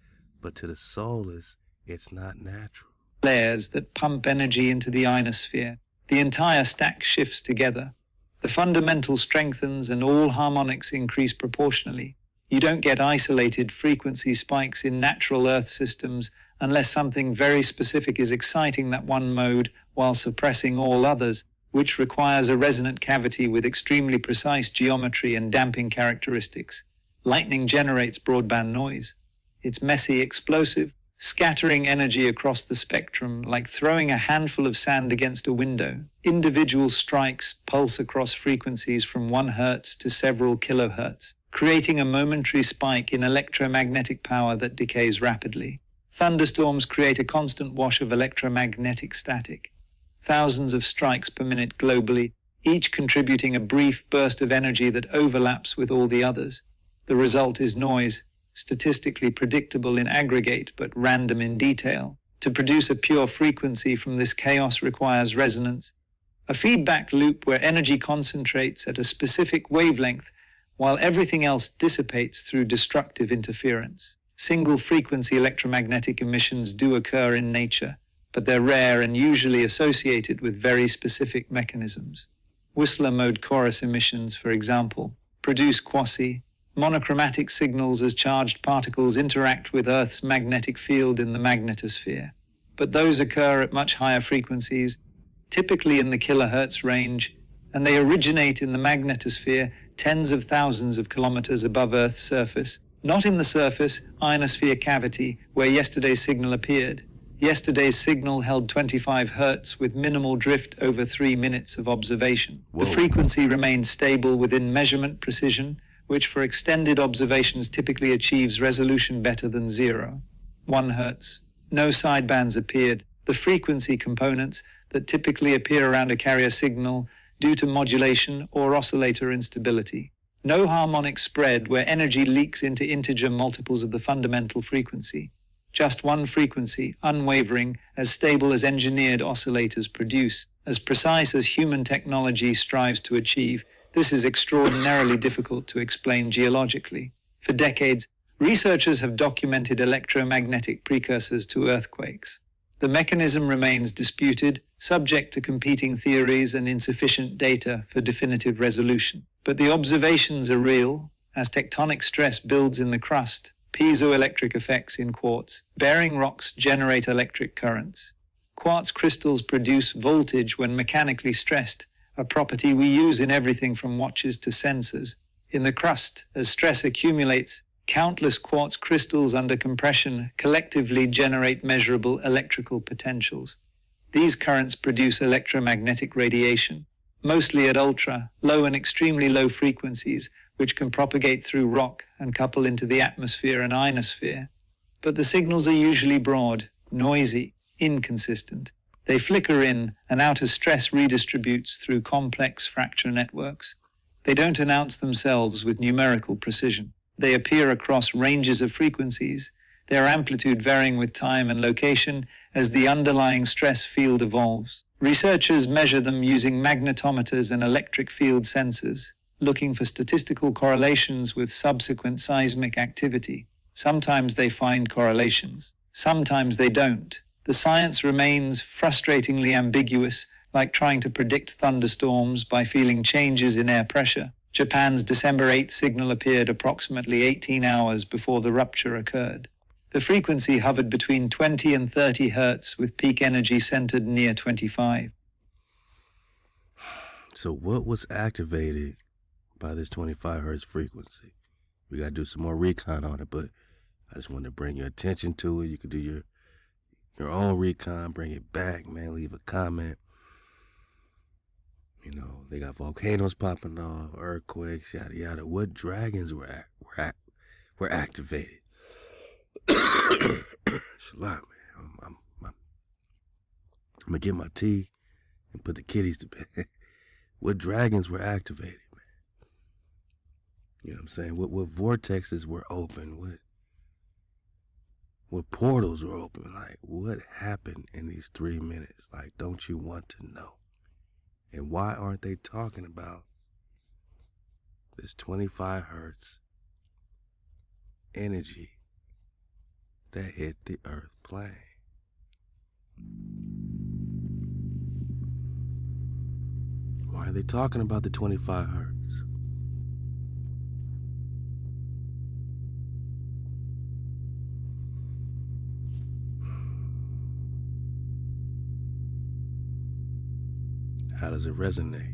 But to the soulless, it's not natural.
Flares that pump energy into the ionosphere. The entire stack shifts together. The fundamental strengthens and all harmonics increase proportionally. You don't get isolated frequency spikes in natural Earth systems unless something very specific is exciting that one mode while suppressing all others, which requires a resonant cavity with extremely precise geometry and damping characteristics. Lightning generates broadband noise. It's messy, explosive, scattering energy across the spectrum like throwing a handful of sand against a window. Individual strikes pulse across frequencies from 1 Hz to several kilohertz, creating a momentary spike in electromagnetic power that decays rapidly. Thunderstorms create a constant wash of electromagnetic static. Thousands of strikes per minute globally, each contributing a brief burst of energy that overlaps with all the others. The result is noise, statistically predictable in aggregate but random in detail. To produce a pure frequency from this chaos requires resonance, a feedback loop where energy concentrates at a specific wavelength while everything else dissipates through destructive interference. Single frequency electromagnetic emissions do occur in nature, but they're rare and usually associated with very specific mechanisms. Whistler mode chorus emissions, for example, produce monochromatic signals as charged particles interact with Earth's magnetic field in the magnetosphere. But those occur at much higher frequencies, typically in the kilohertz range, and they originate in the magnetosphere tens of thousands of kilometers above Earth's surface, not in the surface ionosphere cavity where yesterday's signal appeared. Yesterday's signal held 25 Hz with minimal drift over 3 minutes of observation.
Whoa.
The frequency remained stable within measurement precision, which for extended observations typically achieves resolution better than 0. 1 Hz. No sidebands appeared. The frequency components, that typically appear around a carrier signal due to modulation or oscillator instability. No harmonic spread where energy leaks into integer multiples of the fundamental frequency. Just one frequency, unwavering, as stable as engineered oscillators produce, as precise as human technology strives to achieve. This is extraordinarily difficult to explain geologically. For decades, researchers have documented electromagnetic precursors to earthquakes. The mechanism remains disputed, subject to competing theories and insufficient data for definitive resolution. But the observations are real. As tectonic stress builds in the crust, piezoelectric effects in quartz, bearing rocks generate electric currents. Quartz crystals produce voltage when mechanically stressed, a property we use in everything from watches to sensors. In the crust, as stress accumulates, countless quartz crystals under compression collectively generate measurable electrical potentials. These currents produce electromagnetic radiation, mostly at ultra, low and extremely low frequencies, which can propagate through rock and couple into the atmosphere and ionosphere. But the signals are usually broad, noisy, inconsistent. They flicker in and out as stress redistributes through complex fracture networks. They don't announce themselves with numerical precision. They appear across ranges of frequencies, their amplitude varying with time and location as the underlying stress field evolves. Researchers measure them using magnetometers and electric field sensors, looking for statistical correlations with subsequent seismic activity. Sometimes they find correlations, sometimes they don't. The science remains frustratingly ambiguous, like trying to predict thunderstorms by feeling changes in air pressure. Japan's December 8 signal appeared approximately 18 hours before the rupture occurred. The frequency hovered between 20 and 30 hertz with peak energy centered near 25.
So what was activated by this 25 hertz frequency? We got to do some more recon on it, but I just wanted to bring your attention to it. You could do your own recon, bring it back, man. Leave a comment. You know, they got volcanoes popping off, earthquakes, yada yada. What dragons were activated? Shalawam, man. I'm gonna get my tea and put the kitties to bed. What dragons were activated, man? You know what I'm saying? What vortexes were open? What portals were open? Like, what happened in these 3 minutes? Like, don't you want to know? And why aren't they talking about this 25 hertz energy that hit the earth plane? Why are they talking about the 25 hertz? How does it resonate?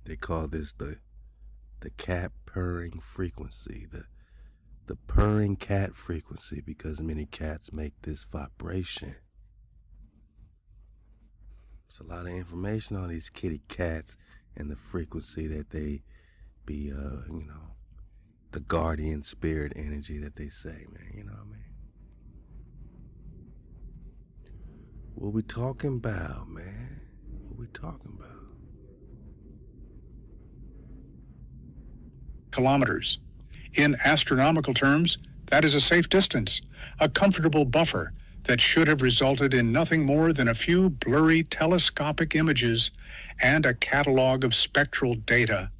They call this the cat purring frequency, the purring cat frequency, because many cats make this vibration. There's a lot of information on these kitty cats and the frequency that they be, the guardian spirit energy that they say, man, you know what I mean? What we talking about, man? What we talking about?
Kilometers. In astronomical terms, that is a safe distance, a comfortable buffer that should have resulted in nothing more than a few blurry telescopic images and a catalog of spectral data.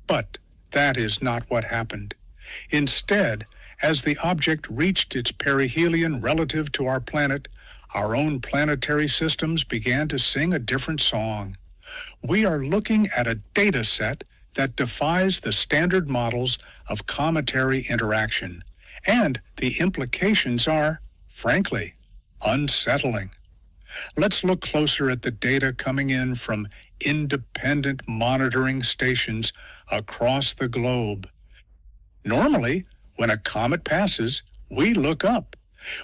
But that is not what happened. Instead, as the object reached its perihelion relative to our planet, our own planetary systems began to sing a different song. We are looking at a data set that defies the standard models of cometary interaction, and the implications are, frankly, unsettling. Let's look closer at the data coming in from independent monitoring stations across the globe. Normally, when a comet passes, we look up.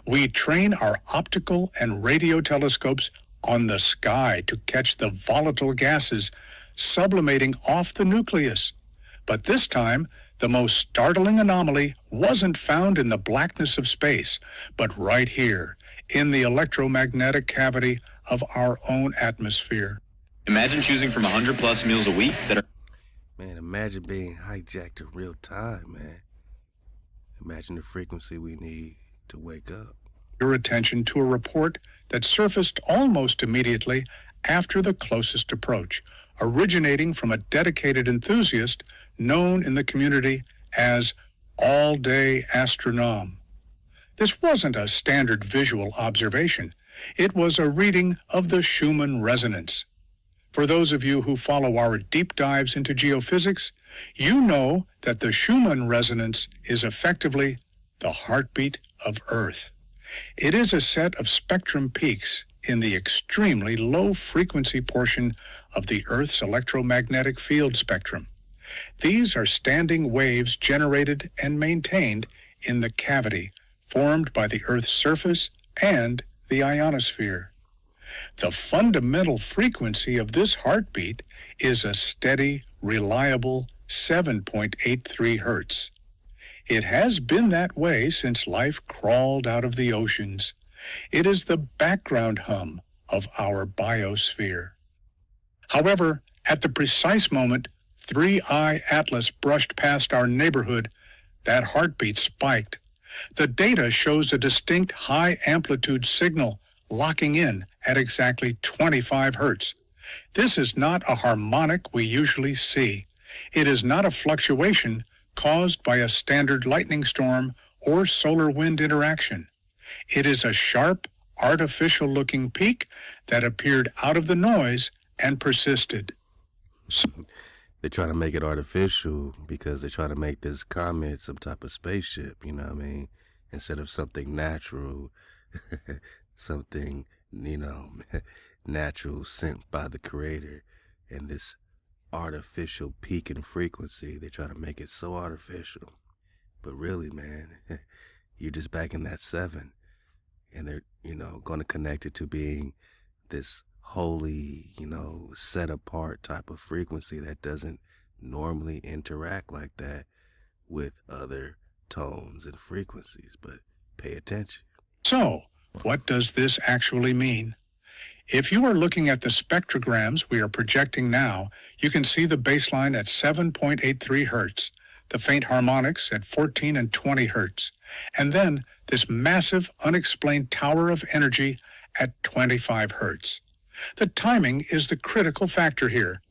We train our optical and radio telescopes on the sky to catch the volatile gases sublimating off the nucleus. But this time, the most startling anomaly wasn't found in the blackness of space, but right here, in the electromagnetic cavity of our own atmosphere.
Imagine choosing from 100 plus meals a week that are...
Man, imagine being hijacked in real time, man. Imagine the frequency we need to wake up.
Your attention to a report that surfaced almost immediately after the closest approach, originating from a dedicated enthusiast known in the community as All-Day Astronome. This wasn't a standard visual observation. It was a reading of the Schumann resonance. For those of you who follow our deep dives into geophysics, you know that the Schumann resonance is effectively the heartbeat of Earth. It is a set of spectrum peaks in the extremely low frequency portion of the Earth's electromagnetic field spectrum. These are standing waves generated and maintained in the cavity formed by the Earth's surface and the ionosphere. The fundamental frequency of this heartbeat is a steady, reliable 7.83 hertz. It has been that way since life crawled out of the oceans. It is the background hum of our biosphere. However, at the precise moment 3I Atlas brushed past our neighborhood, that heartbeat spiked. The data shows a distinct high-amplitude signal locking in at exactly 25 hertz. This is not a harmonic we usually see. It is not a fluctuation caused by a standard lightning storm or solar wind interaction. It is a sharp, artificial-looking peak that appeared out of the noise and persisted.
They're trying to make it artificial because they're trying to make this comet some type of spaceship, you know what I mean? Instead of something natural, something, natural sent by the creator. And this artificial peak in frequency, they're trying to make it so artificial. But really, man, you're just back in that 7. And they're, going to connect it to being this holy, set apart type of frequency that doesn't normally interact like that with other tones and frequencies. But pay attention. So, what does this actually mean? If you are looking at the spectrograms we are projecting now, you can see the baseline at 7.83 hertz, the faint harmonics at 14 and 20 hertz, and then this massive unexplained tower of energy at 25 hertz. The timing is the critical factor here.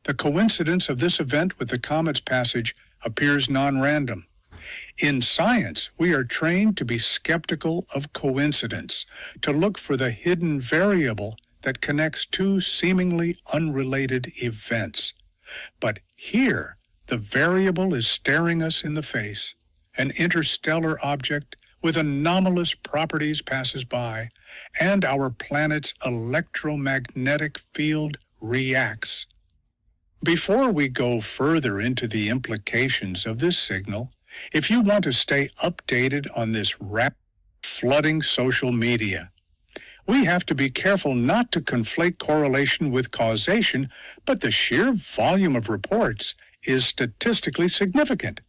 The coincidence of this event with the comet's passage appears non-random. In science, we are trained to be skeptical of coincidence, to look for the hidden variable that connects two seemingly unrelated events. But here, the variable is staring us in the face. An interstellar object with anomalous properties passes by, and our planet's electromagnetic field reacts. Before we go further into the implications of this signal, if you want to stay updated on this rapid flooding social media, we have to be careful not to conflate correlation with causation, but the sheer volume of reports is statistically significant.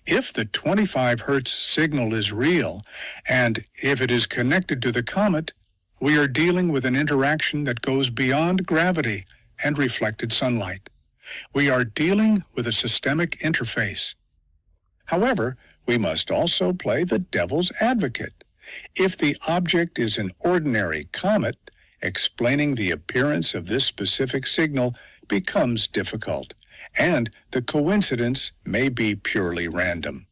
If the 25 hertz signal is real, and if it is connected to the comet, we are dealing with an interaction that goes beyond gravity and reflected sunlight. We are dealing with a systemic interface. However, we must also play the devil's advocate. If the object is an ordinary comet, explaining the appearance of this specific signal becomes difficult, and the coincidence may be purely random.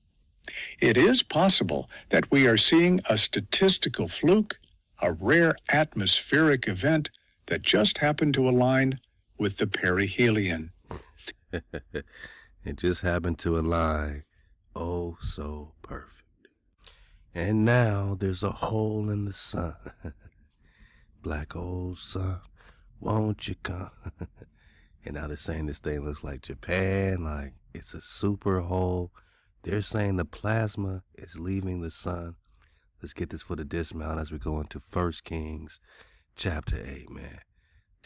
It is possible that we are seeing a statistical fluke, a rare atmospheric event that just happened to align with the perihelion. It just happened to align. Oh, so perfect. And now there's a hole in the sun. Black old sun, won't you come? And now they're saying this thing looks like Japan, like it's a super hole. They're saying the plasma is leaving the sun. Let's get this for the dismount as we go into 1 Kings chapter 8, man.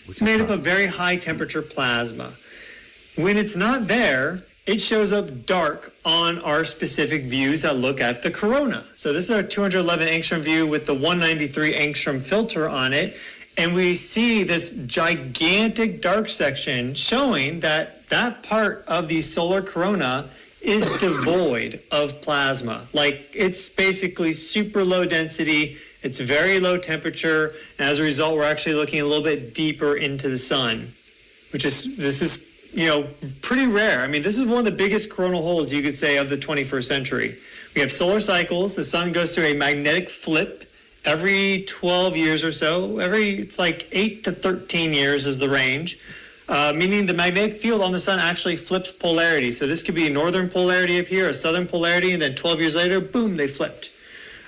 It's made up of very high temperature plasma. When it's not there, it shows up dark on our specific views that look at the corona. So this is our 211 angstrom view with the 193 angstrom filter on it. And we see this gigantic dark section showing that that part of the solar corona is devoid of plasma. Like, it's basically super low density, it's very low temperature, and as a result, we're actually looking a little bit deeper into the sun, this is, pretty rare. I mean, this is one of the biggest coronal holes, you could say, of the 21st century. We have solar cycles. The sun goes through a magnetic flip every 12 years or so. It's like 8 to 13 years is the range. Meaning the magnetic field on the sun actually flips polarity. So this could be a northern polarity up here, a southern polarity, and then 12 years later, boom, they flipped.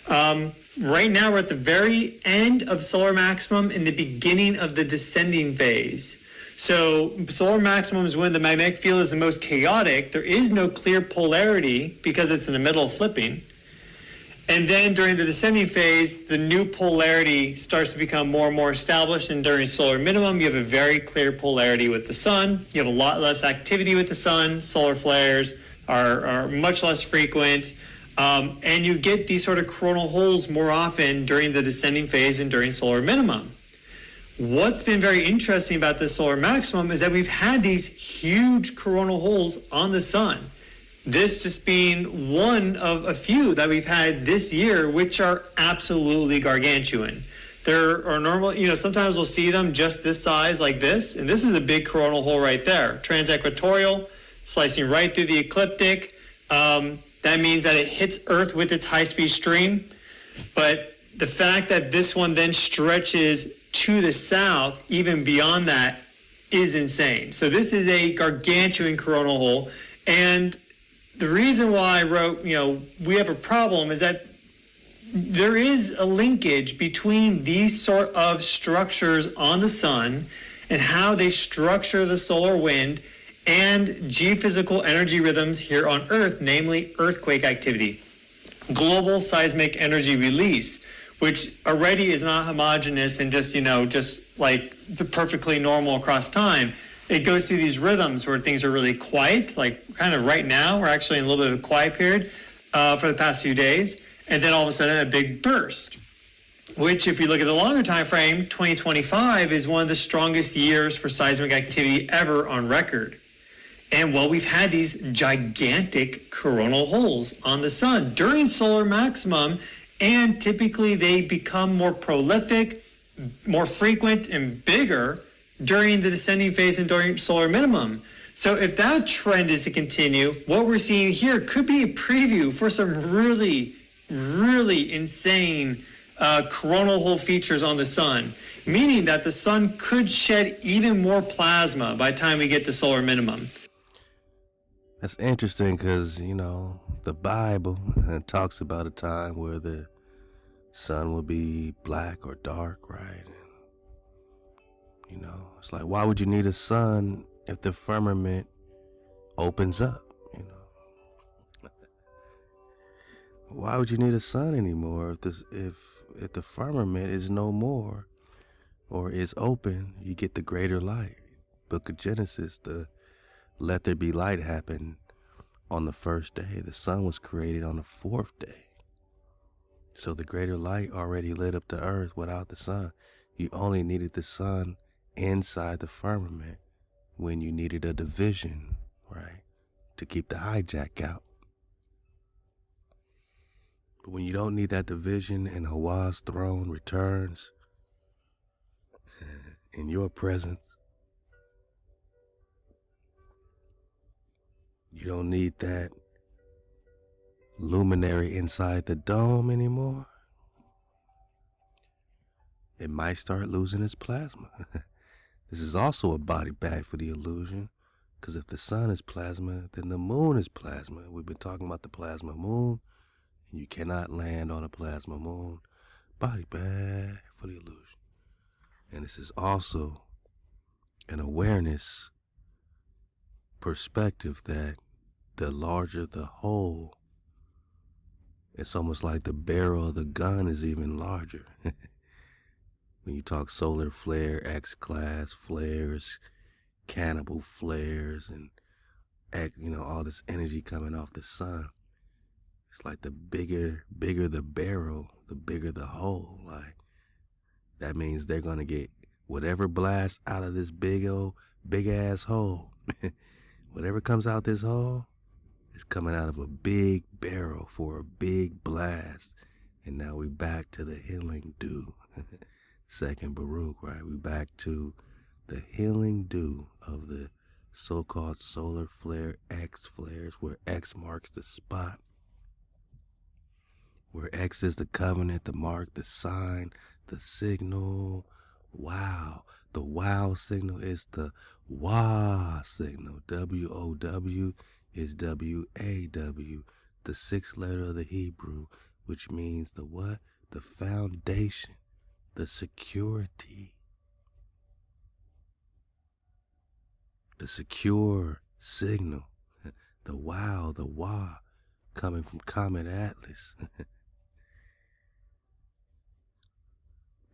Right now, we're at the very end of solar maximum and the beginning of the descending phase. So solar maximum is when the magnetic field is the most chaotic. There is no clear polarity because it's in the middle of flipping. And then during the descending phase, the new polarity starts to become more and more established. And during solar minimum, you have a very clear polarity with the sun. You have a lot less activity with the sun. Solar flares are much less frequent. And you get these sort of coronal holes more often during the descending phase and during solar minimum. What's been very interesting about the solar maximum is that we've had these huge coronal holes on the sun. This just being one of a few that we've had this year, which are absolutely gargantuan. There are normal, sometimes we'll see them just this size like this, and this is a big coronal hole right there. Transequatorial, slicing right through the ecliptic. That means that it hits Earth with its high-speed stream. But the fact that this one then stretches to the south, even beyond that, is insane. So this is a gargantuan coronal hole, and the reason why I wrote, we have a problem is that there is a linkage between these sort of structures on the sun and how they structure the solar wind and geophysical energy rhythms here on Earth, namely earthquake activity, global seismic energy release, which already is not homogeneous and just like the perfectly normal across time. It goes through these rhythms where things are really quiet, like kind of right now, we're actually in a little bit of a quiet period for the past few days, and then all of a sudden a big burst, which if you look at the longer time frame, 2025 is one of the strongest years for seismic activity ever on record. And we've had these gigantic coronal holes on the sun during solar maximum, and typically they become more prolific, more frequent, and bigger during the descending phase and during solar minimum. So if that trend is to continue, what we're seeing here could be a preview for some really, really insane coronal hole features on the sun, meaning that the sun could shed even more plasma by the time we get to solar minimum.
That's interesting because, the Bible talks about a time where the sun will be black or dark, right? It's like, why would you need a sun if the firmament opens up? Why would you need a sun anymore if the firmament is no more or is open? You get the greater light. Book of Genesis, the let there be light happened on the first day. The sun was created on the fourth day. So the greater light already lit up the earth without the sun. You only needed the sun inside the firmament when you needed a division, right, to keep the hijack out. But when you don't need that division and HaWah's throne returns in your presence, you don't need that luminary inside the dome anymore. It might start losing its plasma. This is also a body bag for the illusion, because if the sun is plasma, then the moon is plasma. We've been talking about the plasma moon, and you cannot land on a plasma moon. Body bag for the illusion. And this is also an awareness perspective that the larger the whole, It's almost like the barrel of the gun is even larger. When you talk solar flare, X-class flares, cannibal flares, and all this energy coming off the sun. It's like the bigger the barrel, the bigger the hole. Like, that means they're gonna get whatever blasts out of this big ass hole. Whatever comes out this hole is coming out of a big barrel for a big blast. And now we back to the healing dew. Second Baruch, right? We back to the healing dew of the so-called solar flare, X flares, where X marks the spot, where X is the covenant, the mark, the sign, the signal. Wow. The wow signal is the WA signal. W-O-W is W-A-W, the sixth letter of the Hebrew, which means the what? The foundation, the security, the secure signal, the wow, the WA, coming from Comet Atlas.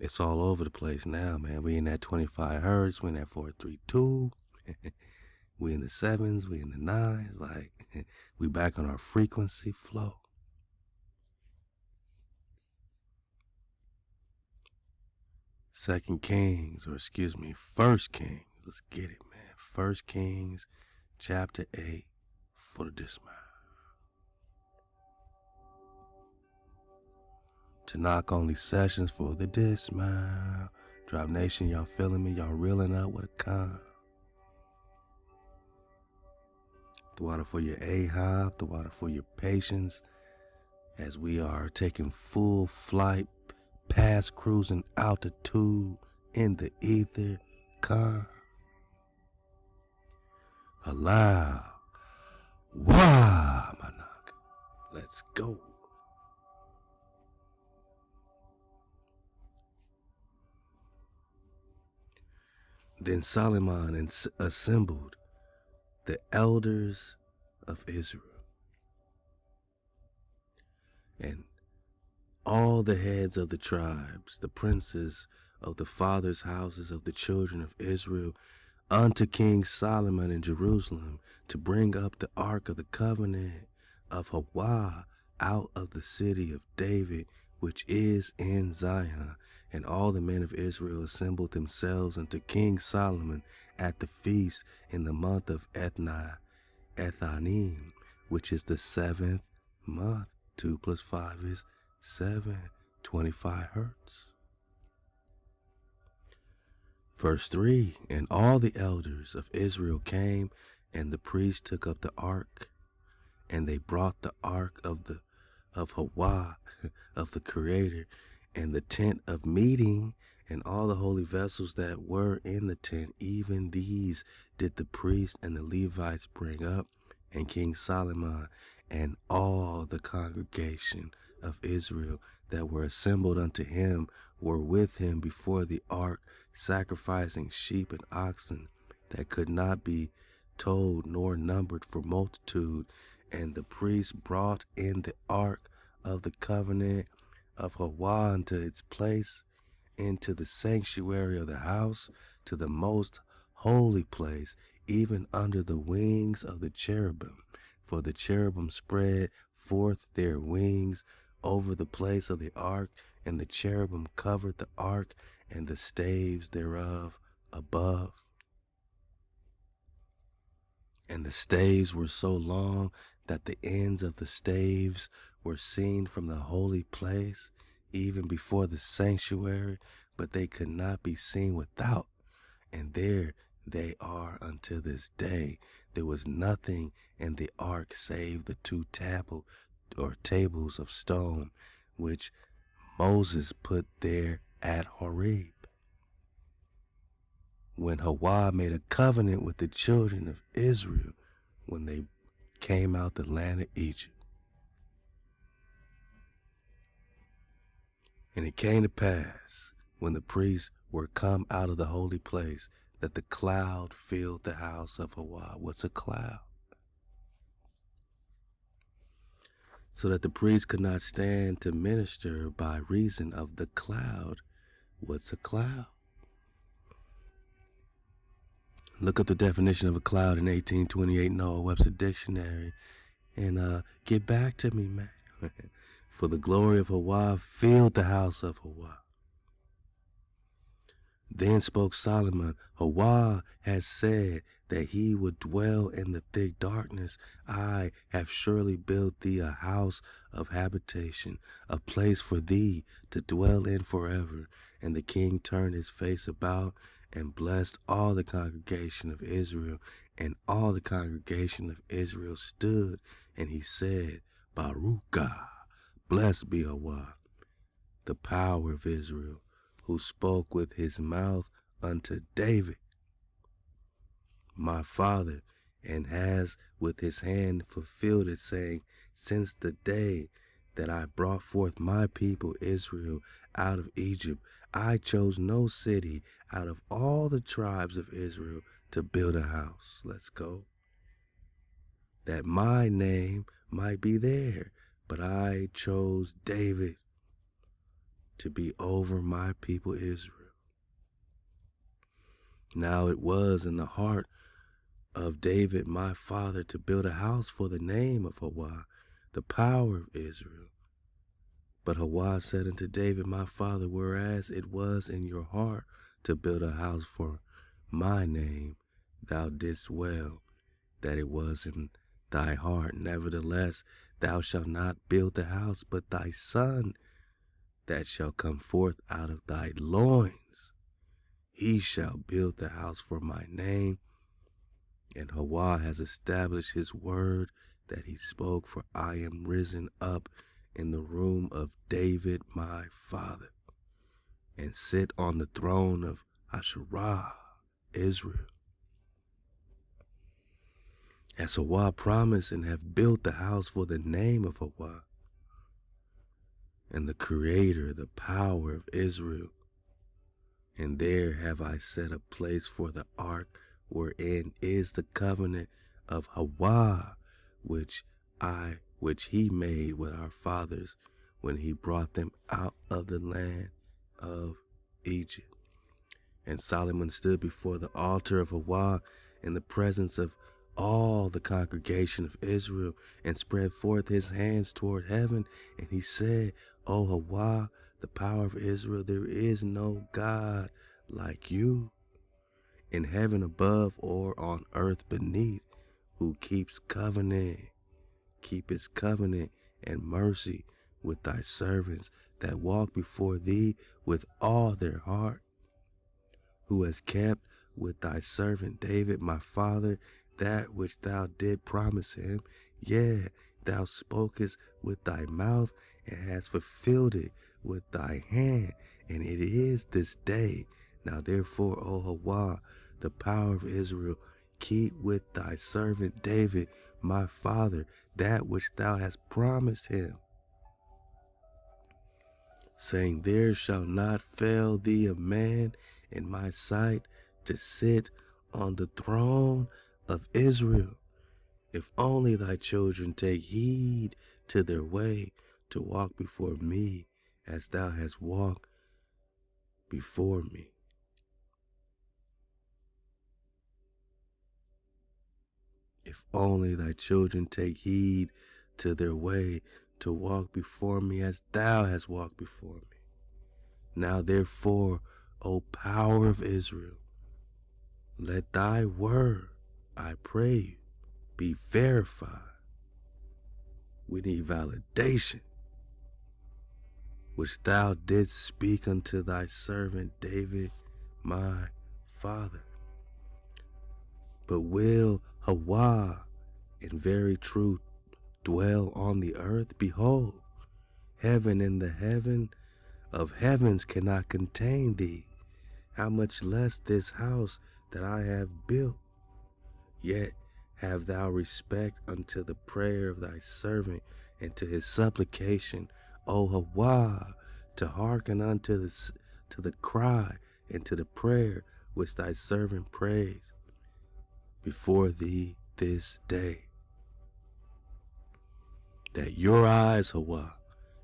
It's all over the place now, man. We in that 25 hertz, we in that 432, we in the 7s, we in the 9s, like, we back on our frequency flow. First Kings, let's get it, man. 1 Kings, chapter 8, for the dismount. Tanakh only sessions for the dismount. Drop Nation, y'all feeling me? Y'all reeling up with a con. The water for your Ahab, the water for your patience, as we are taking full flight, past cruising altitude in the ether. Con. Halal HaWah, my knock. Let's go. Then Solomon assembled the elders of Israel and all the heads of the tribes, the princes of the fathers' houses of the children of Israel, unto King Solomon in Jerusalem, to bring up the ark of the covenant of HaWah out of the city of David, which is in Zion. And all the men of Israel assembled themselves unto King Solomon at the feast in the month of Ethanim, which is the 7th month. 2 + 5 is 7, 25 hertz. Verse 3, and all the elders of Israel came, and the priests took up the ark, and they brought the ark of HaWah, of the Creator, and the tent of meeting, and all the holy vessels that were in the tent, even these did the priests and the Levites bring up, and King Solomon and all the congregation of Israel that were assembled unto him were with him before the ark, sacrificing sheep and oxen that could not be told nor numbered for multitude. And the priests brought in the ark of the covenant of HaWah unto its place, into the sanctuary of the house, to the most holy place, even under the wings of the cherubim. For the cherubim spread forth their wings over the place of the ark, and the cherubim covered the ark and the staves thereof above. And the staves were so long that the ends of the staves were seen from the holy place, even before the sanctuary, but they could not be seen without. And there they are unto this day. There was nothing in the ark save the 2 tables of stone, which Moses put there at Horeb, when HaWah made a covenant with the children of Israel when they came out the land of Egypt. And it came to pass, when the priests were come out of the holy place, that the cloud filled the house of HaWah. What's a cloud? so that the priest could not stand to minister by reason of the cloud. What's a cloud? Look up the definition of a cloud in 1828 Noah Webster Dictionary and get back to me, man. For the glory of HaWah filled the house of HaWah. Then spoke Solomon, HaWah has said that he would dwell in the thick darkness. I have surely built thee a house of habitation, a place for thee to dwell in forever. And the king turned his face about and blessed all the congregation of Israel. And all the congregation of Israel stood, and he said, Baruch, blessed be HaWah, the power of Israel, who spoke with his mouth unto David, my father, and has with his hand fulfilled it, saying, since the day that I brought forth my people Israel out of Egypt, I chose no city out of all the tribes of Israel to build a house. Let's go. That my name might be there, but I chose David to be over my people Israel. Now it was in the heart of David my father to build a house for the name of HaWah, the power of Israel. But HaWah said unto David my father, whereas it was in your heart to build a house for my name, thou didst well that it was in thy heart. Nevertheless, thou shalt not build the house, but thy son that shall come forth out of thy loins, he shall build the house for my name. And HaWah has established his word that he spoke, for I am risen up in the room of David my father, and sit on the throne of Asherah, Israel. As HaWah promised, and have built the house for the name of HaWah, and the Creator, the power of Israel. And there have I set a place for the ark, wherein is the covenant of HaWah, which he made with our fathers when he brought them out of the land of Egypt. And Solomon stood before the altar of HaWah in the presence of all the congregation of Israel, and spread forth his hands toward heaven, and he said, O HaWah, the power of Israel, there is no God like you in heaven above or on earth beneath, who keepeth covenant and mercy with thy servants that walk before thee with all their heart, who has kept with thy servant David my father that which thou did promise him. Yea, thou spokest with thy mouth, and hast fulfilled it with thy hand, and it is this day. Now therefore, O HaWah, the power of Israel, keep with thy servant David my father that which thou hast promised him, saying, there shall not fail thee a man in my sight to sit on the throne of Israel, if only thy children take heed to their way to walk before me as thou hast walked before me. If only thy children take heed to their way to walk before me as thou hast walked before me. Now therefore, O power of Israel, let thy word, I pray you, be verified. We need validation, which thou didst speak unto thy servant David, my father. But will HaWah in very truth dwell on the earth? Behold, heaven and the heaven of heavens cannot contain thee. How much less this house that I have built? Yet have thou respect unto the prayer of thy servant, and to his supplication, O HaWah, to hearken unto the cry and to the prayer which thy servant prays before thee this day, that your eyes, HaWah,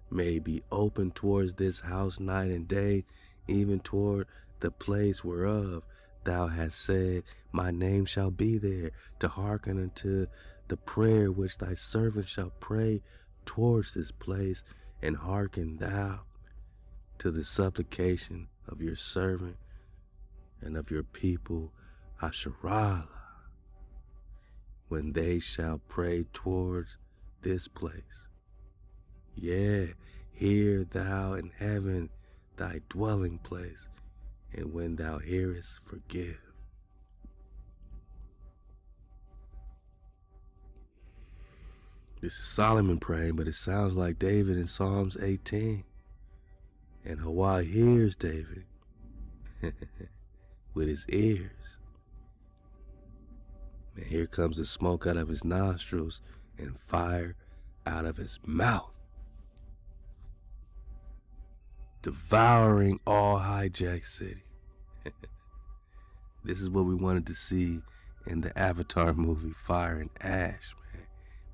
may be open towards this house night and day, even toward the place whereof thou hast said, my name shall be there, to hearken unto the prayer which thy servant shall pray towards this place, and hearken thou to the supplication of your servant and of your people, Hasharala, when they shall pray towards this place. Yeah, hear thou in heaven thy dwelling place, and when thou hearest, forgive. This is Solomon praying, but it sounds like David in Psalms 18. And HaWah hears David with his ears. And here comes the smoke out of his nostrils and fire out of his mouth, devouring all hijacked city. This is what we wanted to see in the Avatar movie, Fire and Ash, man.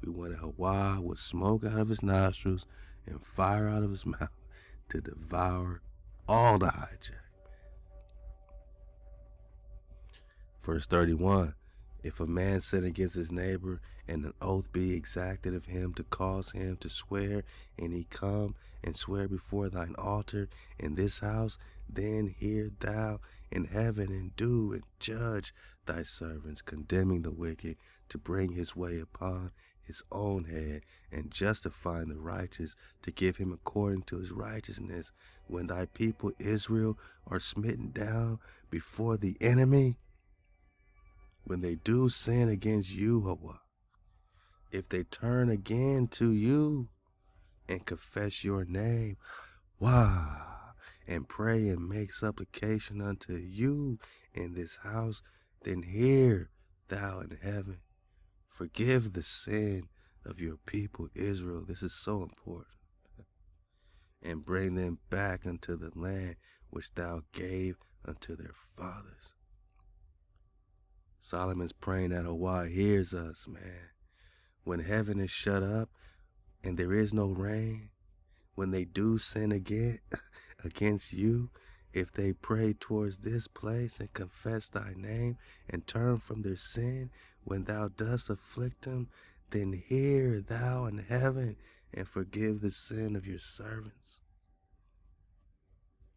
We wanted HaWah with smoke out of his nostrils and fire out of his mouth to devour all the hijack. Verse 31, if a man sin against his neighbor, and an oath be exacted of him to cause him to swear, and he come and swear before thine altar in this house, then hear thou in heaven, and do and judge thy servants, condemning the wicked to bring his way upon his own head, and justifying the righteous to give him according to his righteousness, when thy people Israel are smitten down before the enemy. When they do sin against you, HaWah, if they turn again to you and confess your name, Wah, and pray and make supplication unto you in this house, then hear thou in heaven. Forgive the sin of your people Israel. This is so important. And bring them back unto the land which thou gave unto their fathers. Solomon's praying that HaWah hears us, man. When heaven is shut up and there is no rain, when they do sin again against you, if they pray towards this place and confess thy name and turn from their sin, when thou dost afflict them, then hear thou in heaven and forgive the sin of your servants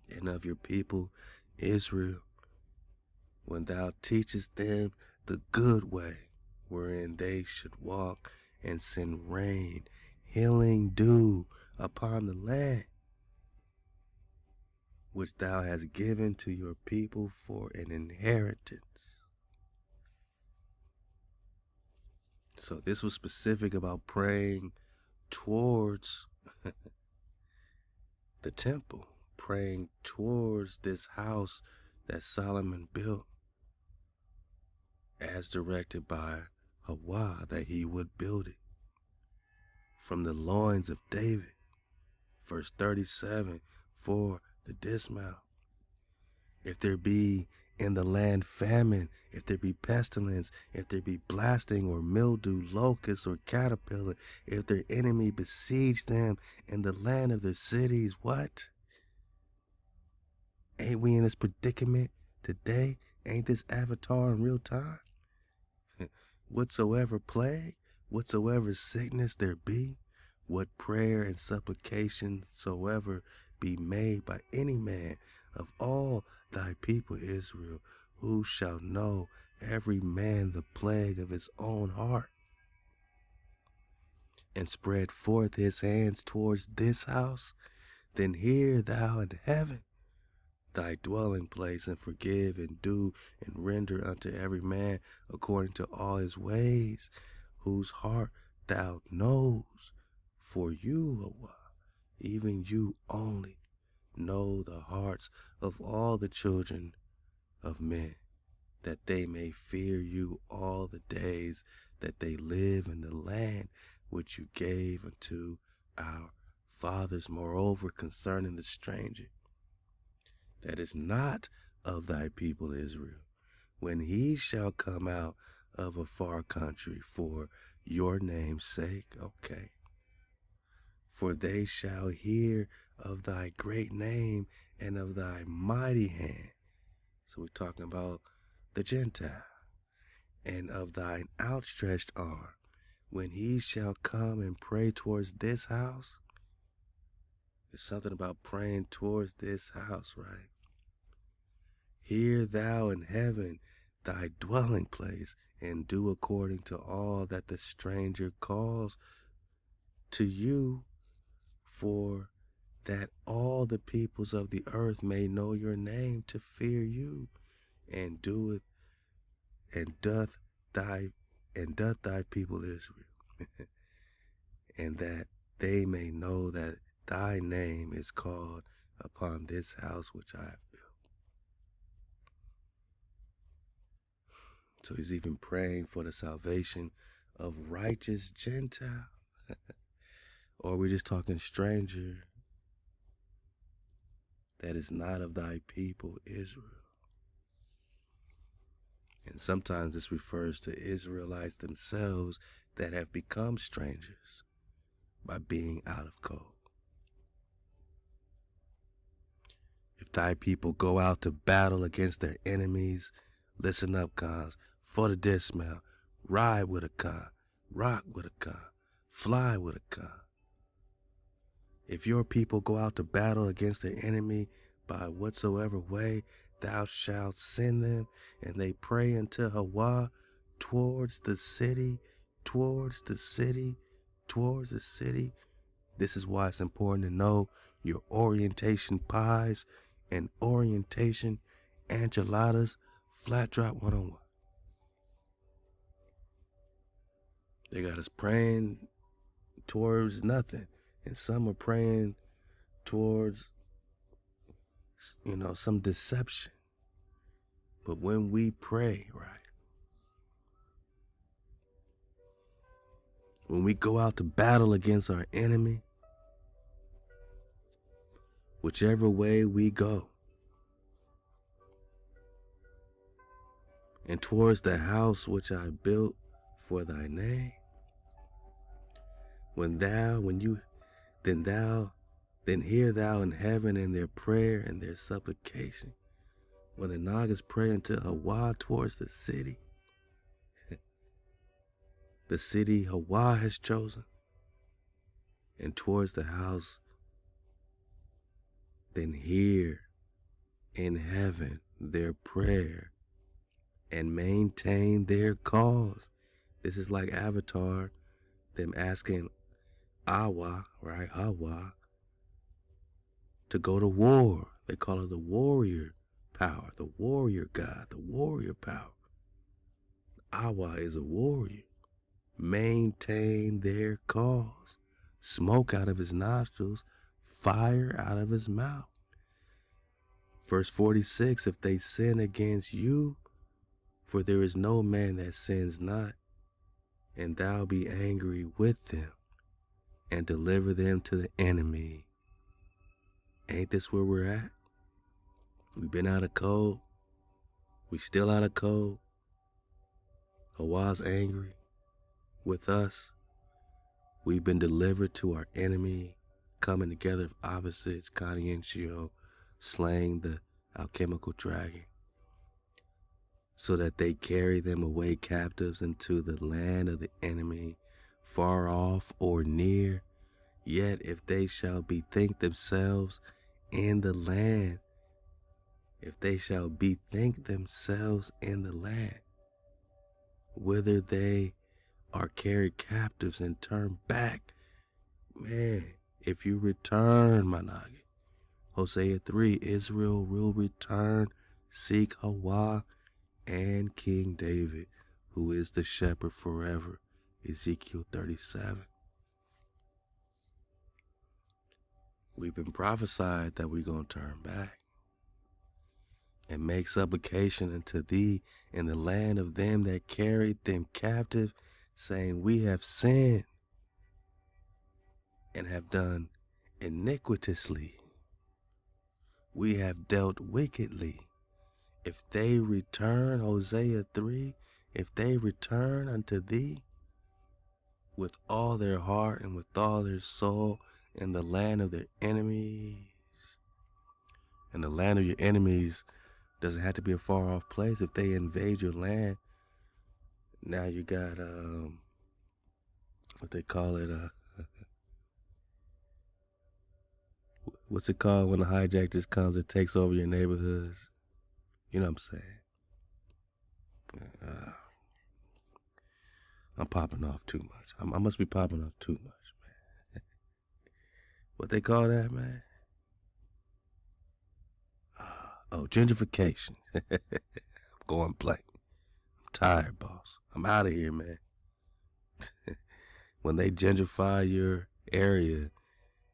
and of your people Israel, when thou teachest them the good way wherein they should walk, and send rain, healing dew upon the land which thou hast given to your people for an inheritance. So this was specific about praying towards the temple, praying towards this house that Solomon built, as directed by HaWah, that he would build it from the loins of David. Verse 37, for the dismount. If there be in the land famine, if there be pestilence, if there be blasting or mildew, locust or caterpillar, if their enemy besiege them in the land of their cities, what? Ain't we in this predicament today? Ain't this Avatar in real time? Whatsoever plague, whatsoever sickness there be, what prayer and supplication soever be made by any man of all thy people Israel, who shall know every man the plague of his own heart, and spread forth his hands towards this house, then hear thou in heaven thy dwelling place, and forgive and do and render unto every man according to all his ways, whose heart thou knows. For you, HaWah, even you only, know the hearts of all the children of men, that they may fear you all the days that they live in the land which you gave unto our fathers. Moreover, concerning the stranger that is not of thy people Israel, when he shall come out of a far country for your name's sake, okay, For they shall hear of thy great name and of thy mighty hand. So we're talking about the Gentile. And of thine outstretched arm, when he shall come and pray towards this house. There's something about praying towards this house, right? Hear thou in heaven thy dwelling place, and do according to all that the stranger calls to you, for that all the peoples of the earth may know your name, to fear you, and doth thy people Israel, and that they may know that thy name is called upon this house which I have built. So he's even praying for the salvation of righteous Gentile. Or we're just talking stranger that is not of thy people Israel. And sometimes this refers to Israelites themselves that have become strangers by being out of code. If thy people go out to battle against their enemies, listen up, cons, for the dismount, ride with a con, rock with a con, fly with a con. If your people go out to battle against their enemy by whatsoever way thou shalt send them, and they pray unto HaWah towards the city, towards the city, towards the city. This is why it's important to know your orientation pies and orientation enchiladas. Flat drop 101. They got us praying towards nothing, and some are praying towards, some deception. But when we pray, right, when we go out to battle against our enemy, whichever way we go, and towards the house which I built for thy name, then hear thou in heaven in their prayer and their supplication. When the Nagas pray unto HaWah towards the city HaWah has chosen, and towards the house, then hear in heaven their prayer and maintain their cause. This is like Avatar, them asking HaWah, right, HaWah, to go to war. They call it the warrior power, the warrior god, the warrior power. HaWah is a warrior. Maintain their cause. Smoke out of his nostrils, fire out of his mouth. Verse 46, if they sin against you, for there is no man that sins not, and thou be angry with them, and deliver them to the enemy. Ain't this where we're at? We've been out of code. We still out of code. HaWah's angry with us. We've been delivered to our enemy, coming together of opposites, Conscientio, slaying the alchemical dragon, so that they carry them away captives into the land of the enemy, far off or near. Yet if they shall bethink themselves in the land, whither they are carried captives and turn back, man, if you return, Managi, Hosea 3, Israel will return, seek HaWah and King David, who is the shepherd forever, Ezekiel 37. We've been prophesied that we're going to turn back and make supplication unto thee in the land of them that carried them captive, saying, we have sinned and have done iniquitously. We have dealt wickedly. If they return, Hosea 3, if they return unto thee with all their heart and with all their soul in the land of their enemies. And the land of your enemies doesn't have to be a far off place. If they invade your land, now you got what they call it, what's it called when the hijack just comes and takes over your neighborhoods? You know what I'm saying? I'm popping off too much. I must be popping off too much, man. What they call that, man? Oh, gentrification. I'm going blank. I'm tired, boss. I'm out of here, man. When they gentrify your area,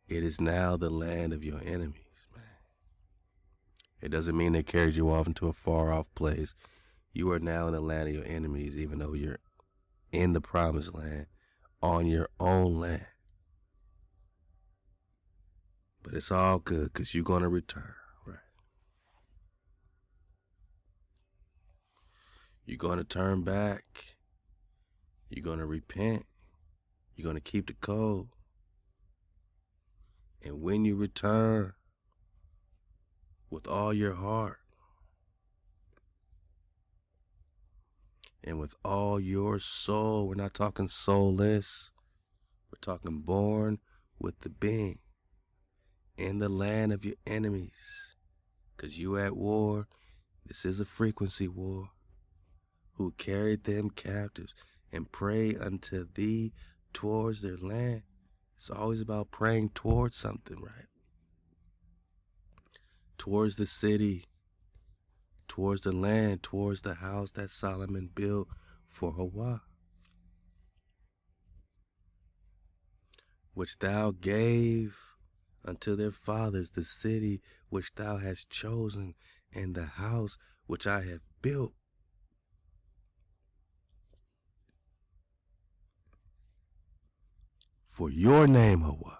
it is now the land of your enemies, man. It doesn't mean they carried you off into a far off place. You are now in the land of your enemies, even though you're in the promised land, on your own land. But it's all good because you're going to return, right? You're going to turn back. You're going to repent. You're going to keep the code. And when you return with all your heart and with all your soul, we're not talking soulless, we're talking born with the being in the land of your enemies. Because you at war, this is a frequency war, who carried them captives and pray unto thee towards their land. It's always about praying towards something, right? Towards the city, towards the land, towards the house that Solomon built for HaWah, which thou gave unto their fathers, the city which thou hast chosen, and the house which I have built. For your name, HaWah.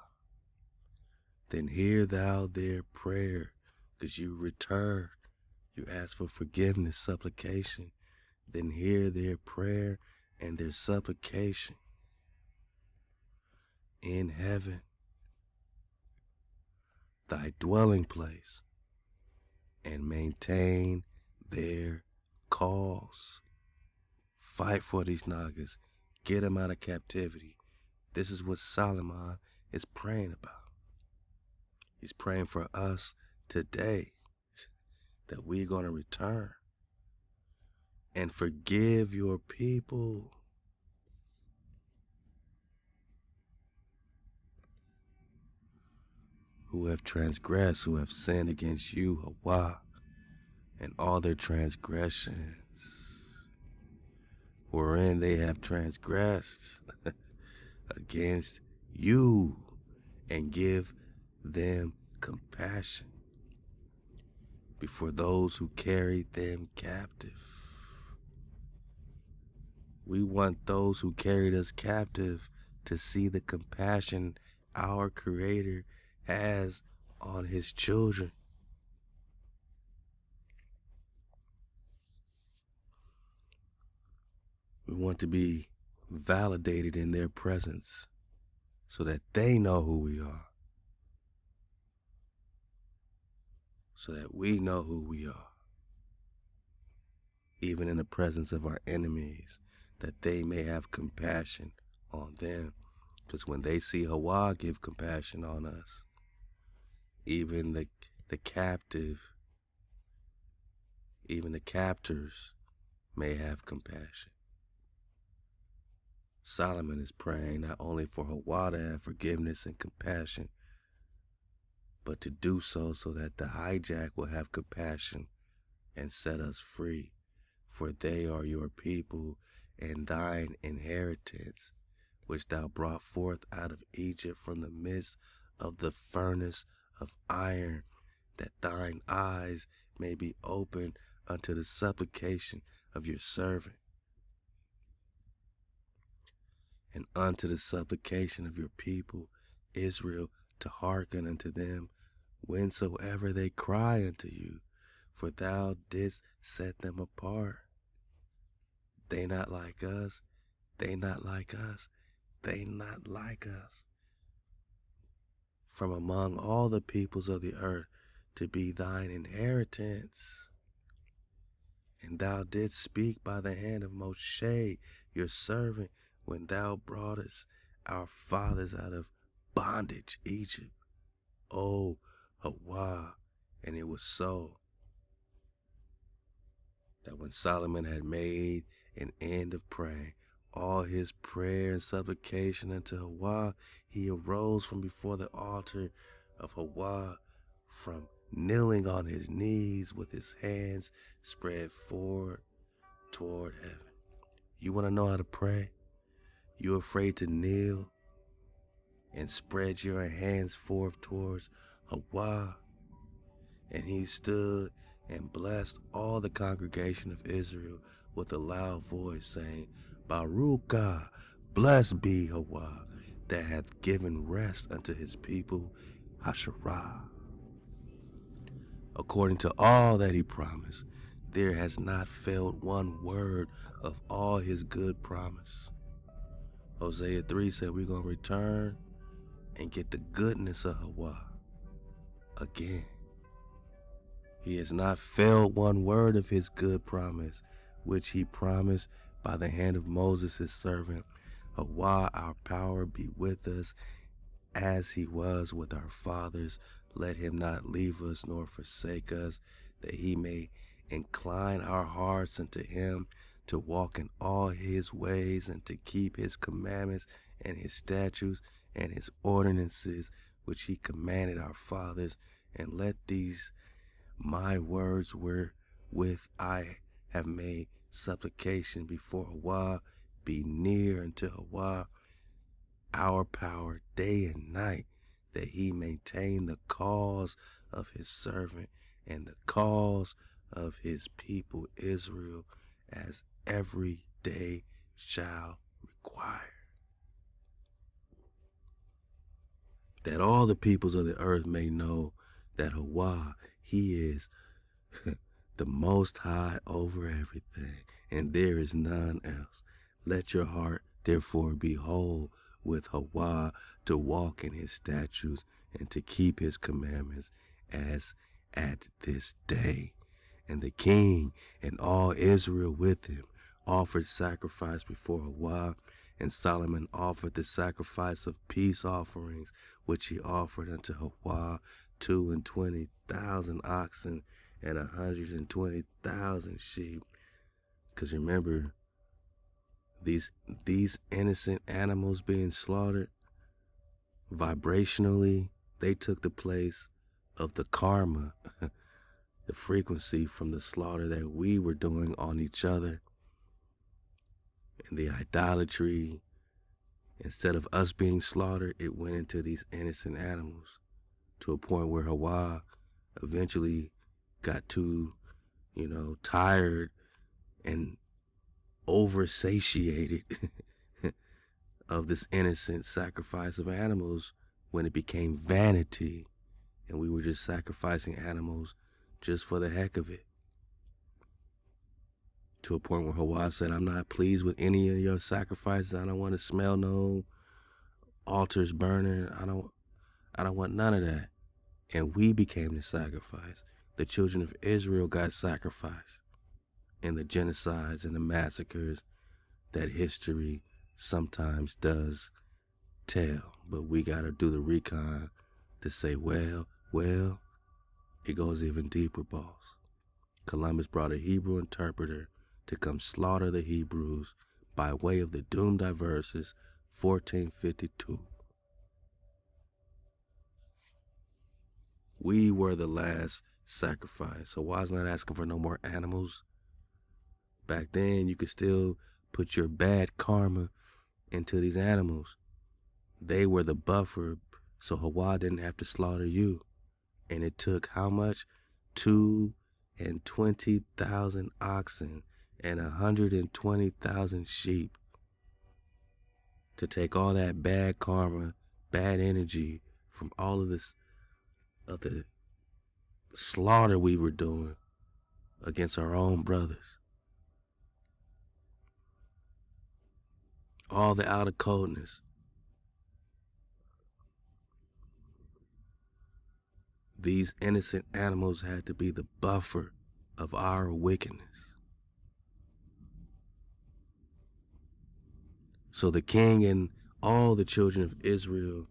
Then hear thou their prayer, because you return. You ask for forgiveness, supplication. Then hear their prayer and their supplication in heaven, thy dwelling place, and maintain their cause. Fight for these Nagas. Get them out of captivity. This is what Solomon is praying about. He's praying for us today, that we're going to return and forgive your people. Who have transgressed, who have sinned against you, HaWah, and all their transgressions, wherein they have transgressed against you, and give them compassion before those who carried them captive. We want those who carried us captive to see the compassion our Creator has on His children. We want to be validated in their presence so that they know who we are, so that we know who we are, even in the presence of our enemies, that they may have compassion on them. Because when they see HaWah give compassion on us, even the captive, even the captors may have compassion. Solomon is praying not only for HaWah to have forgiveness and compassion, but to do so that the hijack will have compassion and set us free. For they are your people and thine inheritance, which thou brought forth out of Egypt from the midst of the furnace of iron, that thine eyes may be opened unto the supplication of your servant, and unto the supplication of your people Israel, to hearken unto them whensoever they cry unto you, for thou didst set them apart. They not like us, they not like us, they not like us. from among all the peoples of the earth to be thine inheritance. And thou didst speak by the hand of Moshe, your servant, when thou broughtest our fathers out of bondage, Egypt. O HaWah, and it was so that when Solomon had made an end of praying, all his prayer and supplication unto HaWah, he arose from before the altar of HaWah, from kneeling on his knees with his hands spread forward toward heaven. You want to know how to pray? You afraid to kneel and spread your hands forth towards HaWah? And he stood and blessed all the congregation of Israel with a loud voice, saying, Baruch, blessed be HaWah, that hath given rest unto his people, Hasharah. According to all that he promised, there has not failed one word of all his good promise. Hosea 3 said we're going to return and get the goodness of HaWah again. He has not failed one word of his good promise, which he promised by the hand of Moses his servant. HaWah, our power, be with us as he was with our fathers. Let him not leave us nor forsake us, that he may incline our hearts unto him, to walk in all his ways and to keep his commandments and his statutes and his ordinances, which he commanded our fathers. And let these my words wherewith I have made supplication before HaWah be near unto HaWah, our power, day and night, that he maintain the cause of his servant and the cause of his people Israel, as every day shall require. That all the peoples of the earth may know that HaWah, he is the Most High over everything, and there is none else. Let your heart therefore be whole with HaWah, to walk in his statutes and to keep his commandments, as at this day. And the king and all Israel with him offered sacrifice before HaWah, and Solomon offered the sacrifice of peace offerings, which he offered unto HaWah, 22,000 oxen and 120,000 sheep. Because remember, these innocent animals being slaughtered, vibrationally, they took the place of the karma, the frequency from the slaughter that we were doing on each other, and the idolatry. Instead of us being slaughtered, it went into these innocent animals, to a point where HaWah eventually got too, tired and oversatiated of this innocent sacrifice of animals, when it became vanity and we were just sacrificing animals just for the heck of it. To a point where HaWah said, I'm not pleased with any of your sacrifices. I don't want to smell no altars burning. I don't want none of that. And we became the sacrifice. The children of Israel got sacrificed in the genocides and the massacres that history sometimes does tell. But we got to do the recon to say, well, it goes even deeper, boss. Columbus brought a Hebrew interpreter to come slaughter the Hebrews by way of the doomed diverses, 1452. We were the last sacrifice. So why is not asking for no more animals? Back then, you could still put your bad karma into these animals. They were the buffer, so HaWah didn't have to slaughter you. And it took how much? 220,000 oxen and 120,000 sheep to take all that bad karma, bad energy from all of this, of the slaughter we were doing against our own brothers. All the outer coldness. These innocent animals had to be the buffer of our wickedness. So the king and all the children of Israel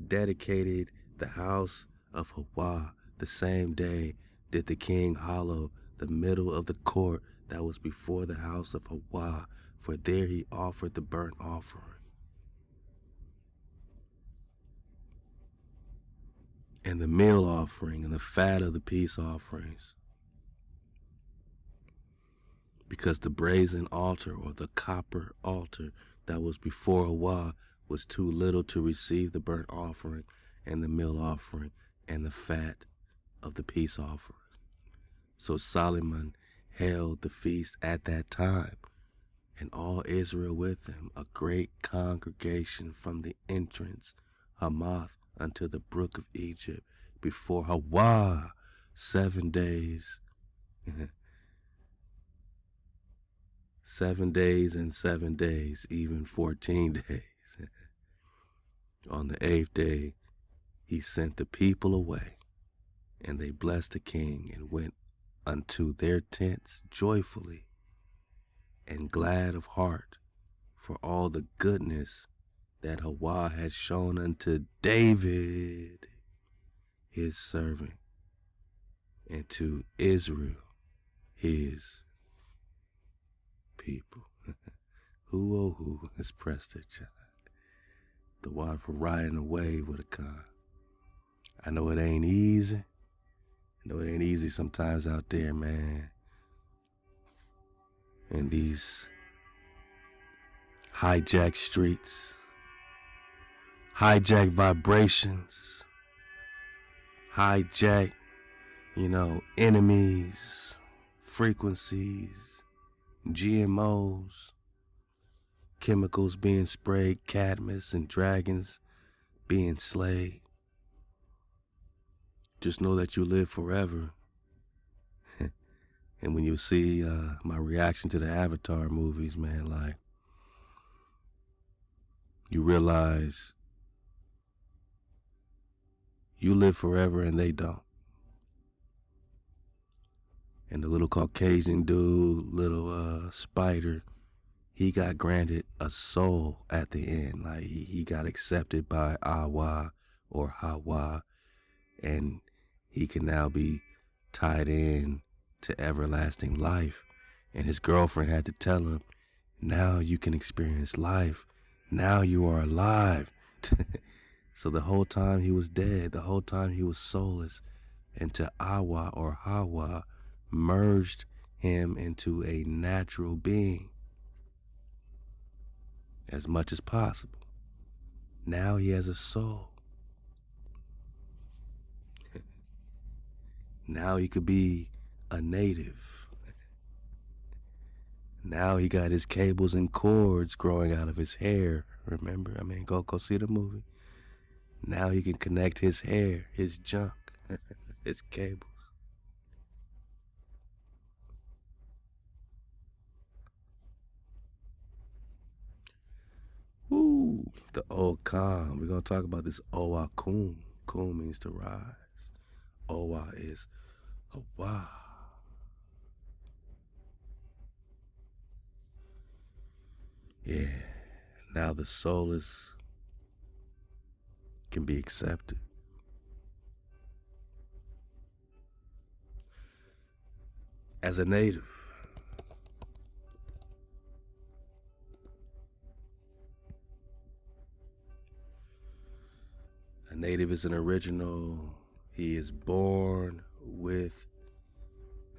dedicated the house of HaWah. The same day did the king hollow the middle of the court that was before the house of HaWah, for there he offered the burnt offering. And the meal offering and the fat of the peace offerings. Because the brazen altar or the copper altar that was before HaWah was too little to receive the burnt offering and the meal offering and the fat of the peace offering. So Solomon held the feast at that time, and all Israel with him, a great congregation from the entrance Hamath unto the brook of Egypt, before HaWah 7 days. 7 days and 7 days, even 14 days. On the 8th day, he sent the people away, and they blessed the king and went unto their tents joyfully and glad of heart for all the goodness that HaWah had shown unto David, his servant, and to Israel, his people. Who, oh, who has pressed their child? The water for riding a wave with a car. I know it ain't easy. I know it ain't easy sometimes out there, man. In these hijacked streets, hijacked vibrations, hijacked, enemies, frequencies, GMOs, chemicals being sprayed, cadmus and dragons being slayed. Just know that you live forever. And when you see my reaction to the Avatar movies, man, like, you realize you live forever and they don't. And the little Caucasian dude, little spider, he got granted a soul at the end. Like, he got accepted by HaWah or HaWah, and he can now be tied in to everlasting life. And his girlfriend had to tell him, now you can experience life. Now you are alive. So the whole time he was dead, the whole time he was soulless, into HaWah or HaWah merged him into a natural being as much as possible. Now he has a soul. Now he could be a native. Now he got his cables and cords growing out of his hair. Remember? Go see the movie. Now he can connect his hair, his junk, his cables. Ooh, the old calm. We're going to talk about this Owa Qum. Qum means to rise. Owa is HaWah. Yeah, now the soulless can be accepted. As a native, a native is an original. He is born with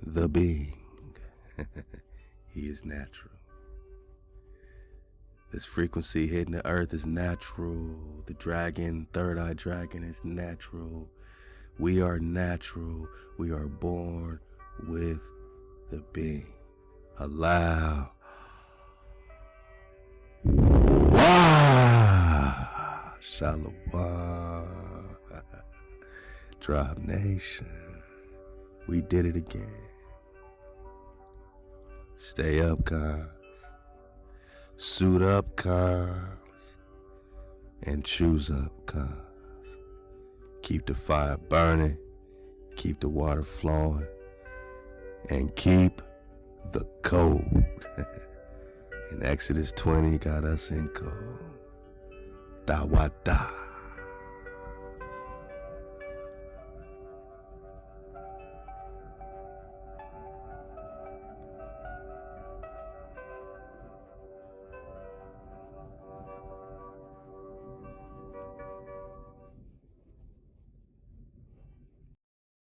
the being. He is natural. This frequency hitting the earth is natural. The dragon, third eye dragon, is natural. We are natural. We are born with the being. Halal HaWah. Shalawam. Tribe Nation. We did it again. Stay up, cons. Suit up, cons. And choose up, cons. Keep the fire burning keep the water flowing, and keep the code. And Exodus 20 got us in code. Watah.